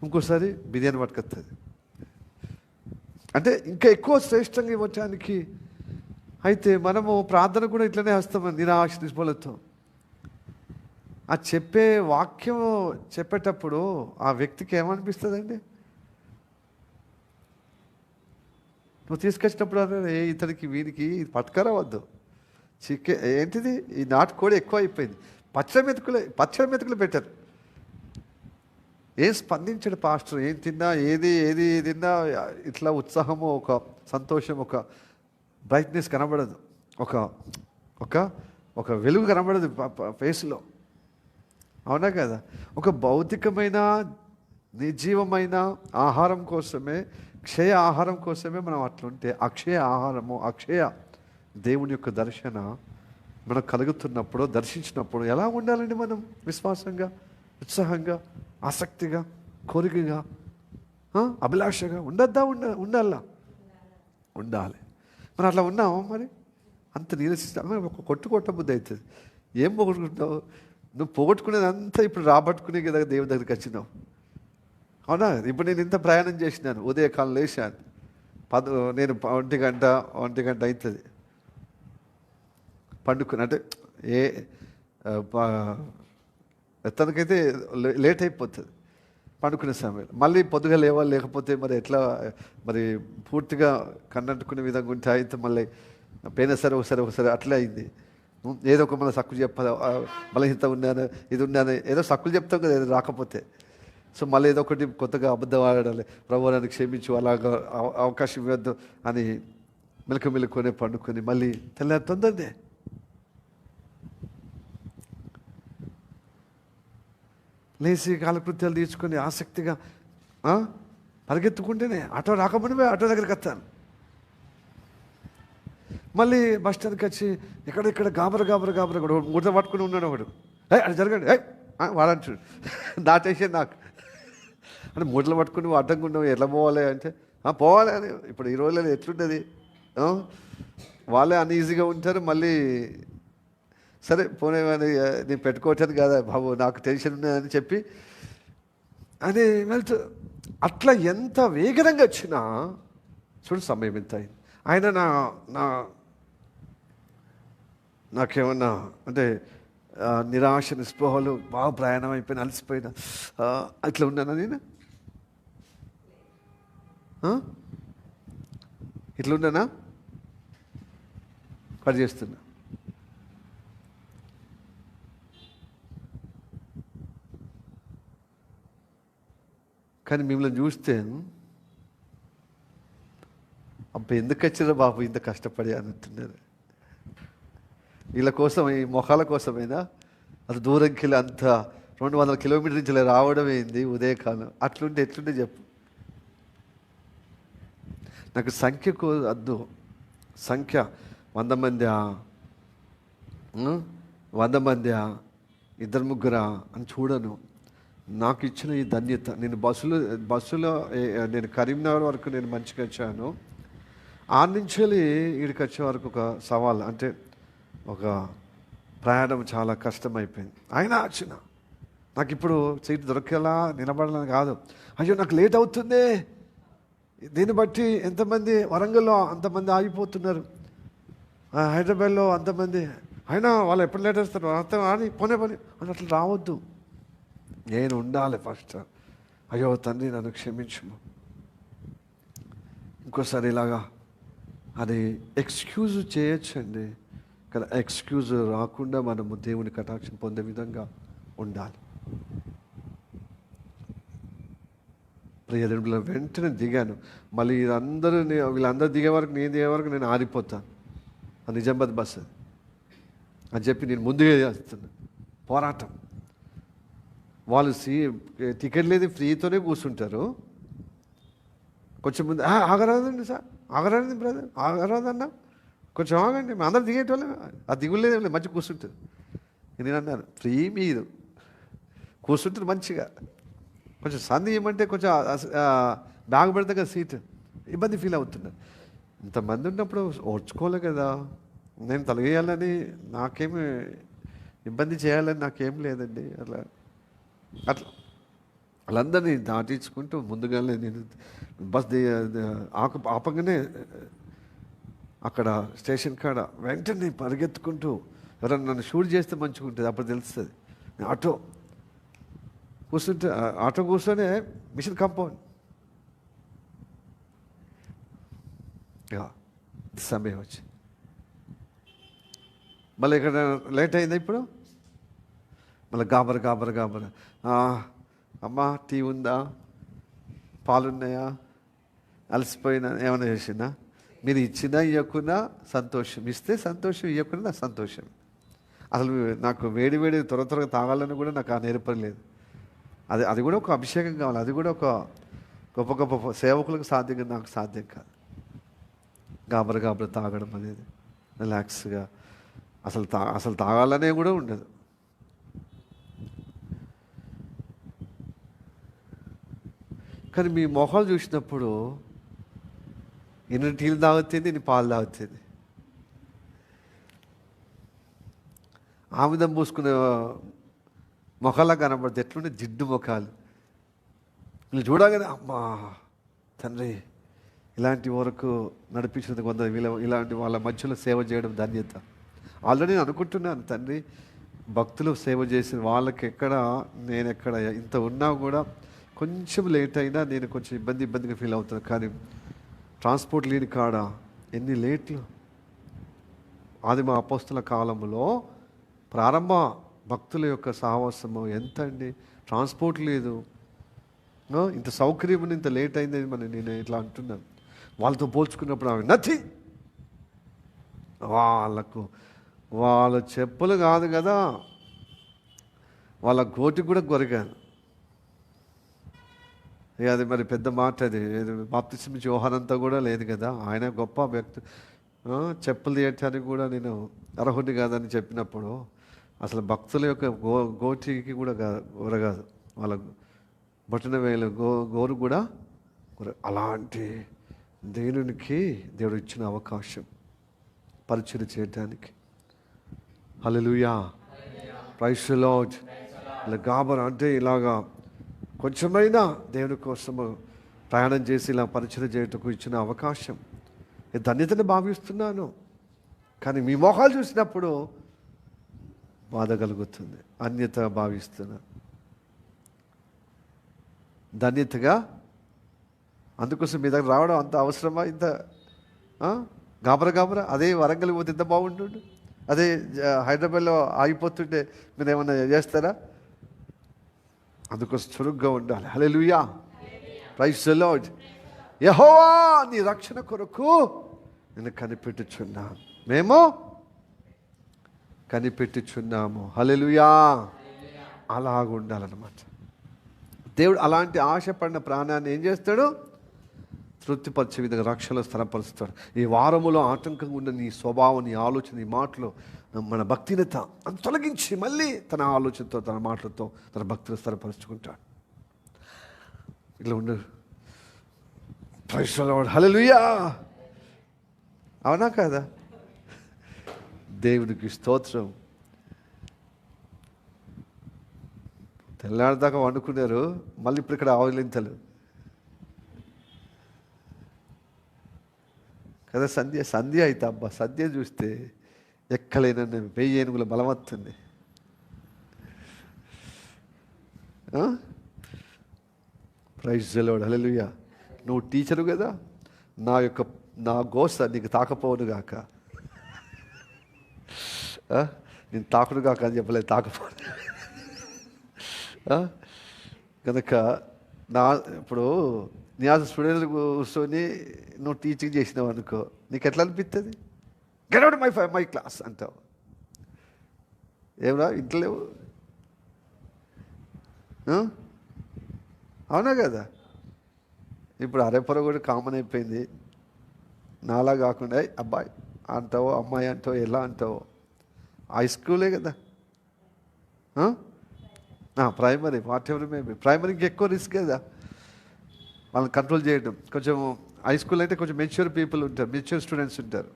ఇంకోసారి బిర్యానీ పట్టుకొస్తుంది. అంటే ఇంకా ఎక్కువ శ్రేష్టంగా ఇవ్వటానికి. అయితే మనము ప్రార్థన కూడా ఇట్లనే వస్తాం, నిరాశ నిస్పలతో. ఆ చెప్పే వాక్యం చెప్పేటప్పుడు ఆ వ్యక్తికి ఏమనిపిస్తుందండి? నువ్వు తీసుకొచ్చినప్పుడు అదే ఇతనికి వీనికి పట్టుకరావద్దు, ఏంటిది ఈ నాటుకోడి ఎక్కువ అయిపోయింది, పచ్చడి మెతుకులు పెట్టారు. ఏం స్పందించాడు పాస్టర్? ఏం తిన్నా, ఏది తిన్నా ఇట్లా ఉత్సాహము, ఒక సంతోషం, ఒక బ్రైట్నెస్ కనబడదు, ఒక ఒక ఒక వెలుగు కనబడదు ఫేస్లో. అవునా కదా? ఒక భౌతికమైన నిర్జీవమైన ఆహారం కోసమే, క్షయ ఆహారం కోసమే మనం అట్లుంటే, అక్షయ ఆహారము, అక్షయ దేవుని యొక్క దర్శన మనకు కలుగుతున్నప్పుడు, దర్శించినప్పుడు ఎలా ఉండాలండి మనం? విశ్వాసంగా, ఉత్సాహంగా, ఆసక్తిగా, కోరికగా, అభిలాషగా ఉండాలా? ఉండాలి. మరి అట్లా ఉన్నాము. మరి అంత నీరసిస్తాము, ఒక కొట్ట బుద్ధి అవుతుంది. ఏం పోగొట్టుకుంటావు? నువ్వు పోగొట్టుకునేది అంతా ఇప్పుడు రాబట్టుకునే కదా దేవుని దగ్గరికి వచ్చినావు. అవునా? ఇప్పుడు నేను ఇంత ప్రయాణం చేసినాను, ఉదయకాలం లేచాను, నేను ఒంటి గంట అవుతుంది పండుకుని. అంటే తనకైతే లేట్ అయిపోతుంది పండుకునే సమయం. మళ్ళీ పొద్దుగా లేవాలి, లేకపోతే మరి ఎట్లా, మరి పూర్తిగా కన్నంటుకునే విధంగా ఉంటే అయితే మళ్ళీ పోయినా సరే ఒకసారి అట్లే అయింది. ఏదో ఒక మళ్ళీ సక్కులు చెప్పాలి, బలహీనత ఉన్నాను, ఇది ఉన్నాను, ఏదో సక్కులు చెప్తాం కదా ఏదో రాకపోతే. సో మళ్ళీ ఏదో ఒకటి కొత్తగా అబద్ధం ఆడాలి, ప్రభు నన్ను క్షమించు, అలాగా అవకాశం ఇవ్వద్దు అని మెలుకునే పండుకొని మళ్ళీ తెల్లారి తొందరనే. లేచి కాలకృత్యాలు తీర్చుకొని ఆసక్తిగా పరిగెత్తుకుంటేనే ఆటో రాకపోతే ఆటో దగ్గరికి వస్తాను. మళ్ళీ బస్ స్టాండ్కి వచ్చి ఎక్కడెక్కడ గాబర ముద్ద పట్టుకుని ఉన్నాడు ఒకడు. అది జరగండి వాడంటాడు, దాటేసే నాకు అంటే ముడ్లు పట్టుకుని అడ్డంగా ఉన్నావు, ఎట్లా పోవాలి అంటే పోవాలి అని. ఇప్పుడు ఈ రోజులలో ఎట్లుంటుంది, వాళ్ళే అన్ఈజీగా ఉంటారు. మళ్ళీ సరే పోనీ నేను పెట్టుకోవటాను కదా బాబు, నాకు టెన్షన్ ఉన్నదని చెప్పి అని వెళ్తూ అట్లా ఎంత వేగంగా వచ్చినా చూడు సమయం ఎంత అయింది. ఆయన నాకేమన్నా అంటే నిరాశ నిస్పృహలు, బాగా ప్రయాణం అయిపోయిన, అలసిపోయినా అట్లా ఉన్నానా నేను? ఇట్లున్నానా? కట్ చేస్తున్నా. కానీ మిమ్మల్ని చూస్తే అబ్బా ఎందుకు వచ్చినా బాబు ఇంత కష్టపడి అంటున్నారు. వీళ్ళ కోసం, ఈ మొఖాల కోసమైనా అది దూరంకి వెళ్ళి అంత 200 కిలోమీటర్ నుంచి రావడం ఏంది ఉదయకాలం? అట్లుంటే ఎట్లుంటే చెప్పు. నాకు సంఖ్యకు అద్దు, సంఖ్య 100 మందా 100 మందా 2-3 అని చూడను. నాకు ఇచ్చిన ఈ ధన్యత, నేను బస్సులో నేను కరీంనగర్ వరకు నేను మంచిగా వచ్చాను. ఆడ నుంచి ఇక్కడికి వచ్చే వరకు ఒక సవాల్, అంటే ఒక ప్రయాణం చాలా కష్టమైపోయింది. అయినా వచ్చిన నాకు ఇప్పుడు సీట్ దొరికేలా నిలబడాలని కాదు, అయ్యో నాకు లేట్ అవుతుంది. దీన్ని బట్టి ఎంతమంది వరంగల్లో అంతమంది ఆగిపోతున్నారు, హైదరాబాద్లో అంతమంది, అయినా వాళ్ళు ఎప్పుడు లేట్ వస్తారు, అంత అని పోనీ అని అట్లా రావద్దు. నేను ఉండాలి ఫస్ట్. అయ్యో తండ్రి నన్ను క్షమించము, ఇంకోసారి ఇలాగా అది ఎక్స్క్యూజ్ చేయొచ్చండి. కానీ ఎక్స్క్యూజ్ రాకుండా మనము దేవుని కటాక్షం పొందే విధంగా ఉండాలి. ప్రియదేవుల వెంటనే దిగాను. మళ్ళీ వీళ్ళందరూ దిగే వరకు, నేను దిగే వరకు నేను ఆరిపోతాను. అది నిజామాబాద్ బస్సు అని చెప్పి నేను ముందుగా చేస్తున్నాను పోరాటం. వాళ్ళు టికెట్ లేదు, ఫ్రీతోనే కూర్చుంటారు. కొంచెం ముందు ఆగరాదండి సార్, ఆగరాదండి బ్రదర్, ఆగరాదన్నా కొంచెం ఆగండి, మేము అందరం దిగేటోళ్ళే, ఆ దిగులేదేం మంచిగా కూర్చుంటారు. నేను అన్నాను ఫ్రీ, మీరు కూర్చుంటారు మంచిగా, కొంచెం సంధి ఇవ్వమంటే కొంచెం బ్యాగ్ పెడతా కదా సీటు, ఇబ్బంది ఫీల్ అవుతున్నారు. ఇంతమంది ఉన్నప్పుడు ఓర్చుకోలే కదా, నేను తొలగేయాలని, నాకేమి ఇబ్బంది చేయాలని నాకేం లేదండి. అట్లా వాళ్ళందరినీ దాటించుకుంటూ ముందుగానే నేను బస్ ఆపగానే అక్కడ స్టేషన్ కాడ వెంటనే పరిగెత్తుకుంటూ ఎవరైనా నన్ను షూట్ చేస్తే మంచిగా ఉంటుంది, అప్పుడు తెలుస్తుంది. ఆటో కూర్చుంటే ఆటో కూర్చొనే మిషన్ కాంపౌండ్ సమయం వచ్చి మళ్ళీ ఇక్కడ లేట్ అయిందా ఇప్పుడు మళ్ళీ గాబర అమ్మా టీ ఉందా, పాలున్నాయా, అలసిపోయినా, ఏమైనా చేసినా, మీరు ఇచ్చినా ఇవ్వకున్నా సంతోషం, ఇస్తే సంతోషం, ఇవ్వకున్నా నాకు సంతోషం. అసలు నాకు వేడి త్వరగా తాగాలని కూడా నాకు ఆ నేర్పలేదు. అది కూడా ఒక అభిషేకం కావాలి, అది కూడా ఒక గొప్ప సేవకులకు సాధ్యం, నాకు సాధ్యం కాదు. గాబర తాగడం అనేది రిలాక్స్గా అసలు తాగాలనే కూడా ఉండదు. కానీ మీ మొహాలు చూసినప్పుడు ఎన్ని టీలు తాగుతుంది, ఎన్ని పాలు తాగుతుంది. ఆముదం పూసుకునే మొఖాలా కనబడితే ఎట్లుంటే జిడ్డు ముఖాలు. వీళ్ళు చూడగానే అమ్మా తండ్రి ఇలాంటి వరకు నడిపించినందుకు ఇలాంటి వాళ్ళ మధ్యలో సేవ చేయడం ధన్యత. ఆల్రెడీ నేను అనుకుంటున్నాను తండ్రి, భక్తులు సేవ చేసిన వాళ్ళకి నేను ఎక్కడ ఇంత ఉన్నా కూడా కొంచెం లేట్ అయినా నేను కొంచెం ఇబ్బందిగా ఫీల్ అవుతాను. కానీ ట్రాన్స్పోర్ట్ లేని కాడ ఎన్ని లేట్లు. ఆదిమ అపోస్తుల కాలంలో ప్రారంభ భక్తుల యొక్క సహవాసము ఎంత అండి. ట్రాన్స్పోర్ట్ లేదు, ఇంత సౌకర్యం, ఇంత లేట్ అయిందని నేను ఇట్లా అంటున్నాను. వాళ్ళతో పోల్చుకున్నప్పుడు ఆమె నథింగ్. వాళ్ళ చెప్పులు కాదు కదా, వాళ్ళ గోటి కూడా కొరిగాను. అది మరి పెద్ద మాట. అది బాప్తిస్మ యోహానంతా కూడా లేదు కదా, ఆయన గొప్ప వ్యక్తి. చెప్పులు తీయటానికి కూడా నేను అర్హుడిని కాదని చెప్పినప్పుడు అసలు భక్తుల యొక్క గోటికి కూడా కొరగాదు, వాళ్ళ బొటన వేలు గోరు కూడా అలాంటి దేవునికి దేవుడు ఇచ్చిన అవకాశం పరిచయం చేయటానికి. హల్లెలూయా, ప్రైజ్ ది లార్డ్. ఇలా గాబర్ అంటే ఇలాగా కొంచెమైనా దేవుని కోసము ప్రయాణం చేసి ఇలా పరిచయం చేయటకు ఇచ్చిన అవకాశం ధన్యతను భావిస్తున్నాను. కానీ మీ మొహాలు చూసినప్పుడు బాధ కలుగుతుంది. అన్యత భావిస్తున్నా ధన్యతగా. అందుకోసం మీ దగ్గర రావడం అంత అవసరమా? ఇంత గాబర అదే వరంగల్ పోతే ఎంత బాగుంటుండే, అదే హైదరాబాద్లో ఆగిపోతుంటే మీరు ఏమన్నా చేస్తారా? అందుకోసం చురుగ్గా ఉండాలి. హల్లెలూయా, ప్రైజ్ ది లార్డ్. యెహోవా నీ రక్షణ కొరకు నేను కనిపెట్టుచున్నాను, మేము కనిపెట్టుచున్నాము. హల్లెలూయా. అలాగ ఉండాలన్నమాట. దేవుడు అలాంటి ఆశపడిన ప్రాణాన్ని ఏం చేస్తాడు? తృప్తిపరిచే విధంగా రక్షణలో స్థిరపరుస్తాడు. ఈ వారములో ఆటంకంగా ఉన్న నీ స్వభావం, నీ ఆలోచన, నీ మాటలు, మన భక్తినత అని తొలగించి మళ్ళీ తన ఆలోచనతో, తన మాటలతో తన భక్తిని స్థిరపరుచుకుంటాడు. ఇట్లా ఉండరు. Praise the Lord. హల్లెలూయా. అవునా కాదా? దేవుడికి స్తోత్రం. తెల్లారిదాకా వండుకున్నారు, మళ్ళీ ఇప్పుడు ఇక్కడ ఆవలింతలు కదా. సంధ్య అయితే అబ్బా, సంధ్య చూస్తే ఎక్కలేన 1000 ఏనుగుల బలం వస్తుంది. Praise the Lord. హల్లెలూయా. నువ్వు టీచరు కదా, నా గోస నీకు తాకపోను గాక. నేను తాకుడు కాక అని చెప్పలేదు, తాకపోను కనుక ఇప్పుడు నీ స్టూడెంట్లు కూర్చొని నువ్వు టీచింగ్ చేసినావు అనుకో, నీకు ఎట్లా అనిపిస్తుంది? గెట్ అవుట్ మై క్లాస్ అంటావు. ఏమరా ఇంట్లో లేవు? అవునా కదా? ఇప్పుడు అరేపొర కూడా కామన్ అయిపోయింది. నాలా కాకుండా అబ్బాయి అంటావో అమ్మాయి అంటావో ఎలా అంటావో. హై స్కూలే కదా, ప్రైమరీ వాట్ ఎవర్ మేబీ. ప్రైమరీకి ఎక్కువ రిస్క్ కదా వాళ్ళని కంట్రోల్ చేయడం. కొంచెం హై స్కూల్ అయితే కొంచెం మెచ్యూర్ పీపుల్ ఉంటారు, మెచ్యూర్ స్టూడెంట్స్ ఉంటారు.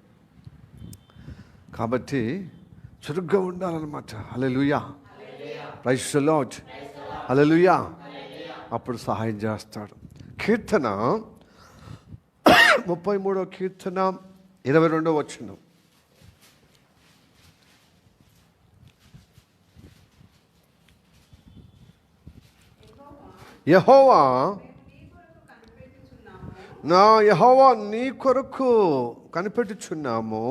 కాబట్టి చురుగ్గా ఉండాలన్నమాట. హల్లెలూయా, ప్రైజ్ ది లార్డ్. హల్లెలూయా. అప్పుడు సహాయం చేస్తాడు. కీర్తన 33వ కీర్తన 22వ వచనం. యెహోవా నీ కొరకు కనిపెట్టుచున్నాము,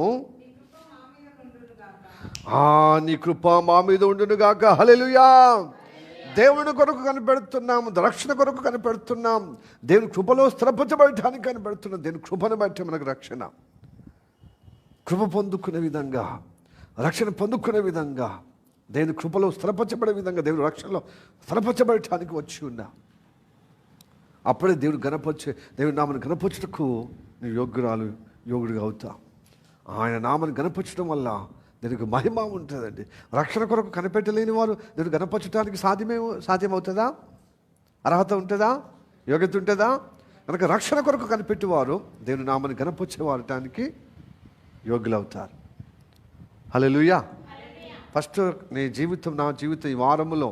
నీ కృప మా మీద ఉండును గాక. హల్లెలూయా. దేవుని కొరకు కనిపెడుతున్నాము, రక్షణ కొరకు కనిపెడుతున్నాం, దేవుని కృపలో స్థిరపరచబడటానికి కనిపెడుతున్నాం. దేవుని కృపను బట్టి మనకు రక్షణ, కృప పొందుకునే విధంగా, రక్షణ పొందుకునే విధంగా, దేవుని కృపలో స్థిరపరచబడే విధంగా, దేవుని రక్షణలో స్థిరపరచబడటానికి వచ్చి ఉన్నా. అప్పుడే దేవుని నామని గణపరచుటకు నువ్వు యోగుడిగా అవుతా. ఆయన నామని గణపరచడం వల్ల దీనికి మహిమ ఉంటుందండి. రక్షణ కొరకు కనిపెట్టలేని వారు దీన్ని గణపరచడానికి సాధ్యమవుతుందా? అర్హత ఉంటుందా? యోగ్యత ఉంటుందా? కనుక రక్షణ కొరకు కనిపెట్టేవారు దేవుని నామని గణపరచేవారటానికి యోగ్యులవుతారు. హల్లెలూయా. ఫస్ట్ నా జీవితం ఈ వారములో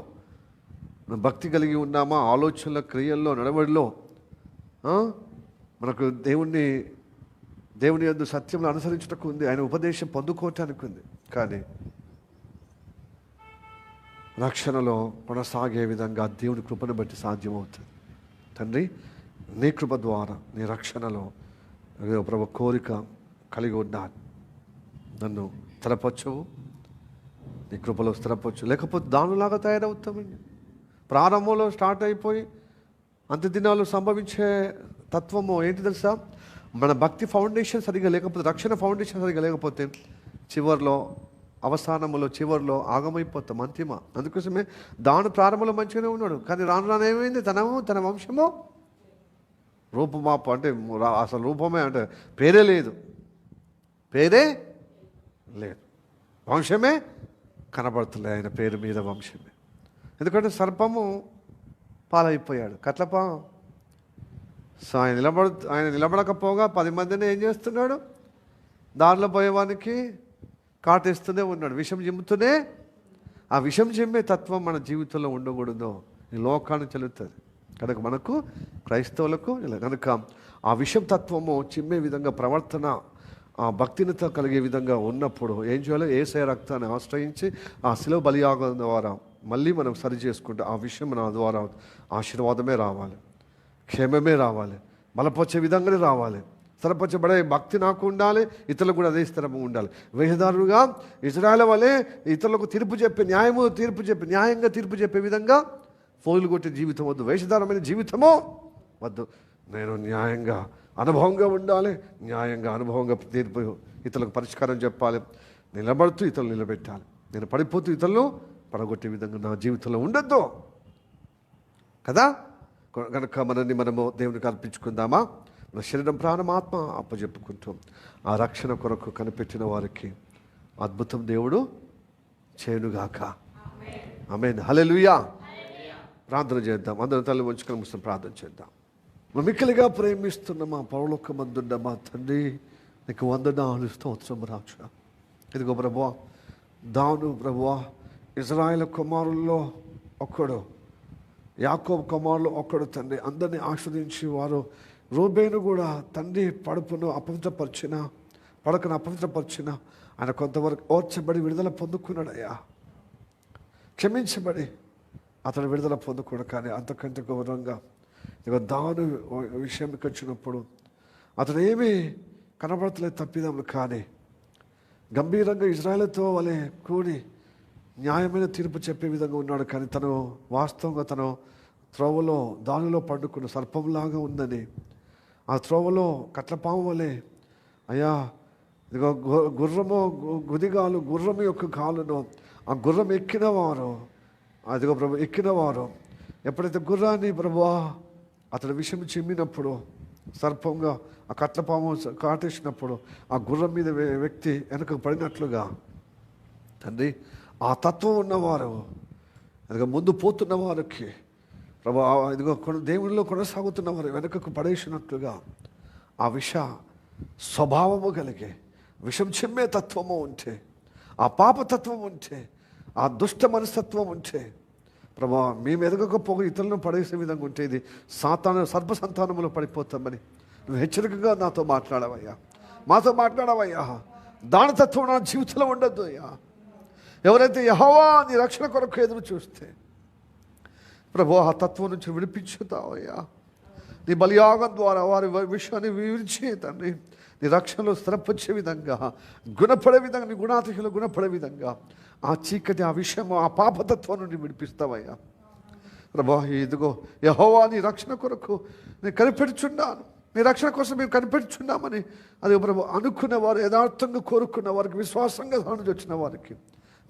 భక్తి కలిగి ఉన్నామా? ఆలోచనల, క్రియల్లో, నడవడిలో మనకు దేవుని యందు సత్యంలో అనుసరించటకు ఉంది, ఆయన ఉపదేశం పొందుకోవటానికి ఉంది. కానీ రక్షణలో కొనసాగే విధంగా దేవుని కృపను బట్టి సాధ్యమవుతుంది. తండ్రి, నీ కృప ద్వారా నీ రక్షణలో ప్రభు కోరిక కలిగి ఉన్నాను. నన్ను స్థిరపరచవు, నీ కృపలో స్థిరపరచు. లేకపోతే దానిలాగా తయారవుతామండి. ప్రారంభంలో స్టార్ట్ అయిపోయి అంత్య దినాలు సంభవించే తత్వము ఏంటి తెలుసా? మన భక్తి ఫౌండేషన్ సరిగా లేకపోతే, రక్షణ ఫౌండేషన్ సరిగా లేకపోతే చివరిలో ఆగమైపోతాం, అంతిమ. అందుకోసమే దాని ప్రారంభంలో మంచిగానే ఉన్నాడు, కానీ రాను ఏమైంది? తన వంశము రూపమాపు, అంటే అసలు రూపమే, అంటే పేరే లేదు, వంశమే కనబడుతుంది ఆయన పేరు మీద, వంశమే. ఎందుకంటే సర్పము పాలైపోయాడు, కట్లపాము. సో ఆయన నిలబడకపోగా 10 మందిని ఏం చేస్తున్నాడు? దారిలో పోయేవానికి కాటేస్తూనే ఉన్నాడు, విషం చిమ్ముతూనే. ఆ విషం చిమ్మే తత్వం మన జీవితంలో ఉండకూడదు, ఈ లోకాన్ని చెల్లుతుంది. కనుక మనకు క్రైస్తవులకు కనుక ఆ విషం తత్వము చిమ్మే విధంగా ప్రవర్తన, ఆ భక్తినితో కలిగే విధంగా ఉన్నప్పుడు ఏం చేయాలి? యేసయ్య రక్తాన్ని ఆశ్రయించి ఆ శిలువ బలియాగం ద్వారా మళ్ళీ మనం సరి చేసుకుంటే ఆ విషయం మన ద్వారా ఆశీర్వాదమే రావాలి, క్షేమమే రావాలి, బలపరిచే విధంగానే రావాలి. స్థిరపరచబడే భక్తి నాకు ఉండాలి, ఇతరులకు కూడా అదే స్థిరము ఉండాలి. వేషధారులుగా ఇజ్రాయేల్ వలె ఇతరులకు న్యాయంగా తీర్పు చెప్పే విధంగా ఫోజులు కొట్టే జీవితం వద్దు, వేషధారమైన జీవితము వద్దు. నేను న్యాయంగా అనుభవంగా ఉండాలి, అనుభవంగా తీర్పు, ఇతరులకు పరిష్కారం చెప్పాలి, నిలబడుతూ ఇతరులు నిలబెట్టాలి. నేను పడిపోతూ ఇతరులు పడగొట్టే విధంగా నా జీవితంలో ఉండొద్దు కదా. కనుక మనము దేవునికి అర్పించుకుందామా? మన శరీరం, ప్రాణం, ఆత్మ అప్పచెప్పుకుంటాం. ఆ రక్షణ కొరకు కనిపెట్టిన వారికి అద్భుతం దేవుడు చేయునుగాక. ఆమేన్. హల్లెలూయా. ప్రార్థన చేద్దాం. అందరం తల్లి వంచుకొని ముస్తం ప్రార్థన చేద్దాం. మిక్కిలిగా ప్రేమిస్తున్న మా పరలోకమందున్న మా తండ్రి, నీకు వందనాలు, స్తోత్రం రాజా. ఇదిగో ప్రభువా, దాను ప్రభువా ఇజ్రాయేల్ కుమారుల్లో ఒక్కడు, యాకోబు కుమారులు ఒక్కడు తండ్రి. అందరినీ ఆస్వాదించి వారు, రూబేను కూడా తండ్రి పడకను అపవిత్రపరిచిన ఆయన కొంతవరకు ఓర్చబడి విడుదల పొందుకున్నాడయ్యా. క్షమించబడి అతను విడుదల పొందుకున్నాడు. కానీ అంతకంటే గౌరవంగా ఇక దాను విషయంకి వచ్చినప్పుడు అతను ఏమీ కనబడతలేదు తప్పిదములు, కానీ గంభీరంగా ఇజ్రాయేలుతో వలె కూడి న్యాయమైన తీర్పు చెప్పే విధంగా ఉన్నాడు. కానీ తను వాస్తవంగా తను త్రోవలో దానిలో పండుకున్న సర్పంలాగా ఉందని, ఆ త్రోవలో కట్లపాము వలె అయ్యా ఇదిగో గుర్రం యొక్క కాలును ఆ గుర్రం ఎక్కినవారు, అదిగో ప్రభు ఎక్కినవారు ఎప్పుడైతే గుర్రాన్ని ప్రభువా అతని విషయం చిమ్మినప్పుడు, సర్పంగా ఆ కట్లపాము కాటేసినప్పుడు ఆ గుర్రం మీద వ్యక్తి వెనక పడినట్లుగా తండ్రి, ఆ తత్వం ఉన్నవారు ఇదిగో ముందు పోతున్న వారికి ప్రభు ఇదిగో దేవునిలో కొనసాగుతున్న వారు వెనకకు పడేసినట్లుగా ఆ స్వభావము కలిగే విషం చిమ్మే తత్వము ఉంటే, ఆ పాపతత్వం ఉంటే, ఆ దుష్ట మనస్తత్వం ఉంటే ప్రభా మేము ఎదగకపోగా ఇతరులను పడేసే విధంగా ఉంటే ఇది సర్ప సంతానములో పడిపోతామని నువ్వు హెచ్చరికగా నాతో మాట్లాడవయ్యా, మాతో మాట్లాడవయ్యా. దానతత్వం నా జీవితంలో ఉండద్దు అయ్యా. ఎవరైతే యెహోవా నీ రక్షణ కొరకు ఎదురు చూస్తే ప్రభు ఆ తత్వం నుంచి విడిపించుతావయ్యా. నీ బలియాగం ద్వారా వారి విషయాన్ని వివరించి తండ్రి నీ రక్షణలో స్థిరపరిచే విధంగా, గుణపడే విధంగా, నీ గుణాతిశలో గుణపడే విధంగా ఆ చీకటి, ఆ విషయం, ఆ పాపతత్వం నుండి విడిపిస్తావయ్యా. ప్రభా ఇదిగో యెహోవా నీ రక్షణ కొరకు నేను కనిపెడుచున్నాను, నీ రక్షణ కోసం మేము కనిపెడుచున్నామని అది ప్రభు అనుకున్నవారు, యథార్థంగా కోరుకున్న వారికి, విశ్వాసంగా దాని వచ్చిన వారికి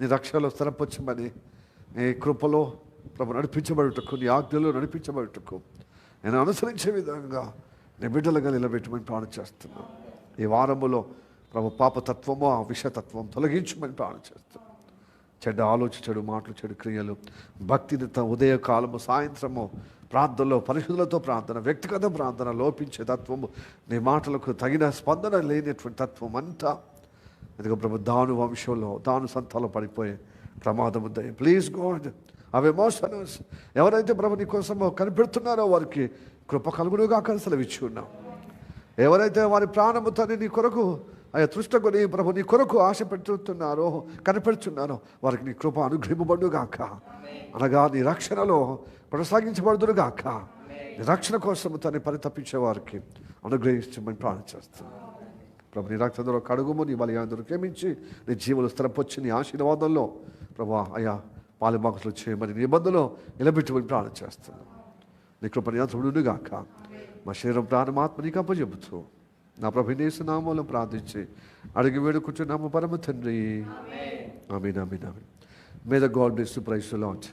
నీ రక్షణలో స్థిరపరచమని, నీ కృపలో ప్రభు నడిపించబడుటకు, నీ ఆజ్ఞలో నడిపించబడుటకు నేను అనుసరించే విధంగా నీ బిడ్డలుగా నిలబెట్టమని ప్రార్థన చేస్తున్నాను. ఈ వారములో ప్రభు పాపతత్వము, ఆ విషతత్వం తొలగించమని ప్రార్థన చేస్తున్నాను. చెడ్డ ఆలోచన, చెడు మాటలు, చెడు క్రియలు, భక్తినిత ఉదయకాలము, సాయంత్రము ప్రార్థనలో, పరిశుద్ధులతో ప్రార్థన, వ్యక్తిగత ప్రార్థన లోపించే తత్వము, నీ మాటలకు తగిన స్పందన లేనటువంటి తత్వం అంతా ఇదిగో ప్రభు దాను వంశంలో, దాను సంతాలో పడిపోయే ప్రమాదం ఉంది. ప్లీజ్ గాడ్ అవి ఎమోషనల్స్ ఎవరైతే ప్రభు నీ కోసం కనిపెడుతున్నారో వారికి కృప కలుగునుగా సెలవిచ్చి ఉన్నాం. ఎవరైతే వారి ప్రాణముతో నీ కొరకు తృష్టకొని ప్రభు నీ కొరకు ఆశ పెట్టుతున్నారో, కనిపెడుతున్నారో వారికి నీ కృప అనుగ్రహింపబడుగాక. అనగా నీ రక్షణలో కొనసాగించబడుదురుగాక. నీ రక్షణ కోసం తను పరితపించే వారికి అనుగ్రహించమని ప్రార్థన చేస్తున్నాను. ప్రభు నీ రక్తంలో కడుగుము, నీ బలియాదులు క్షమించి నీ జీవులు స్థిరపొచ్చి నీ ఆశీర్వాదంలో ప్రభా అయ్యా పాలుబాకులు చేయమని నిబంధనలో నిలబెట్టుమని ప్రార్థన చేస్తున్నాను. నీ కృప నియంత్రణుడుగాక. మా శరీరం ప్రాణమాత్మ నీకు అప్పచెబుతూ నా ప్రభు యేసు నామములో ప్రార్థించి అడిగి వేడుకుంటున్నాము పరమ తండ్రి. Amen, amen, amen. May the God bless you. Praise the lord.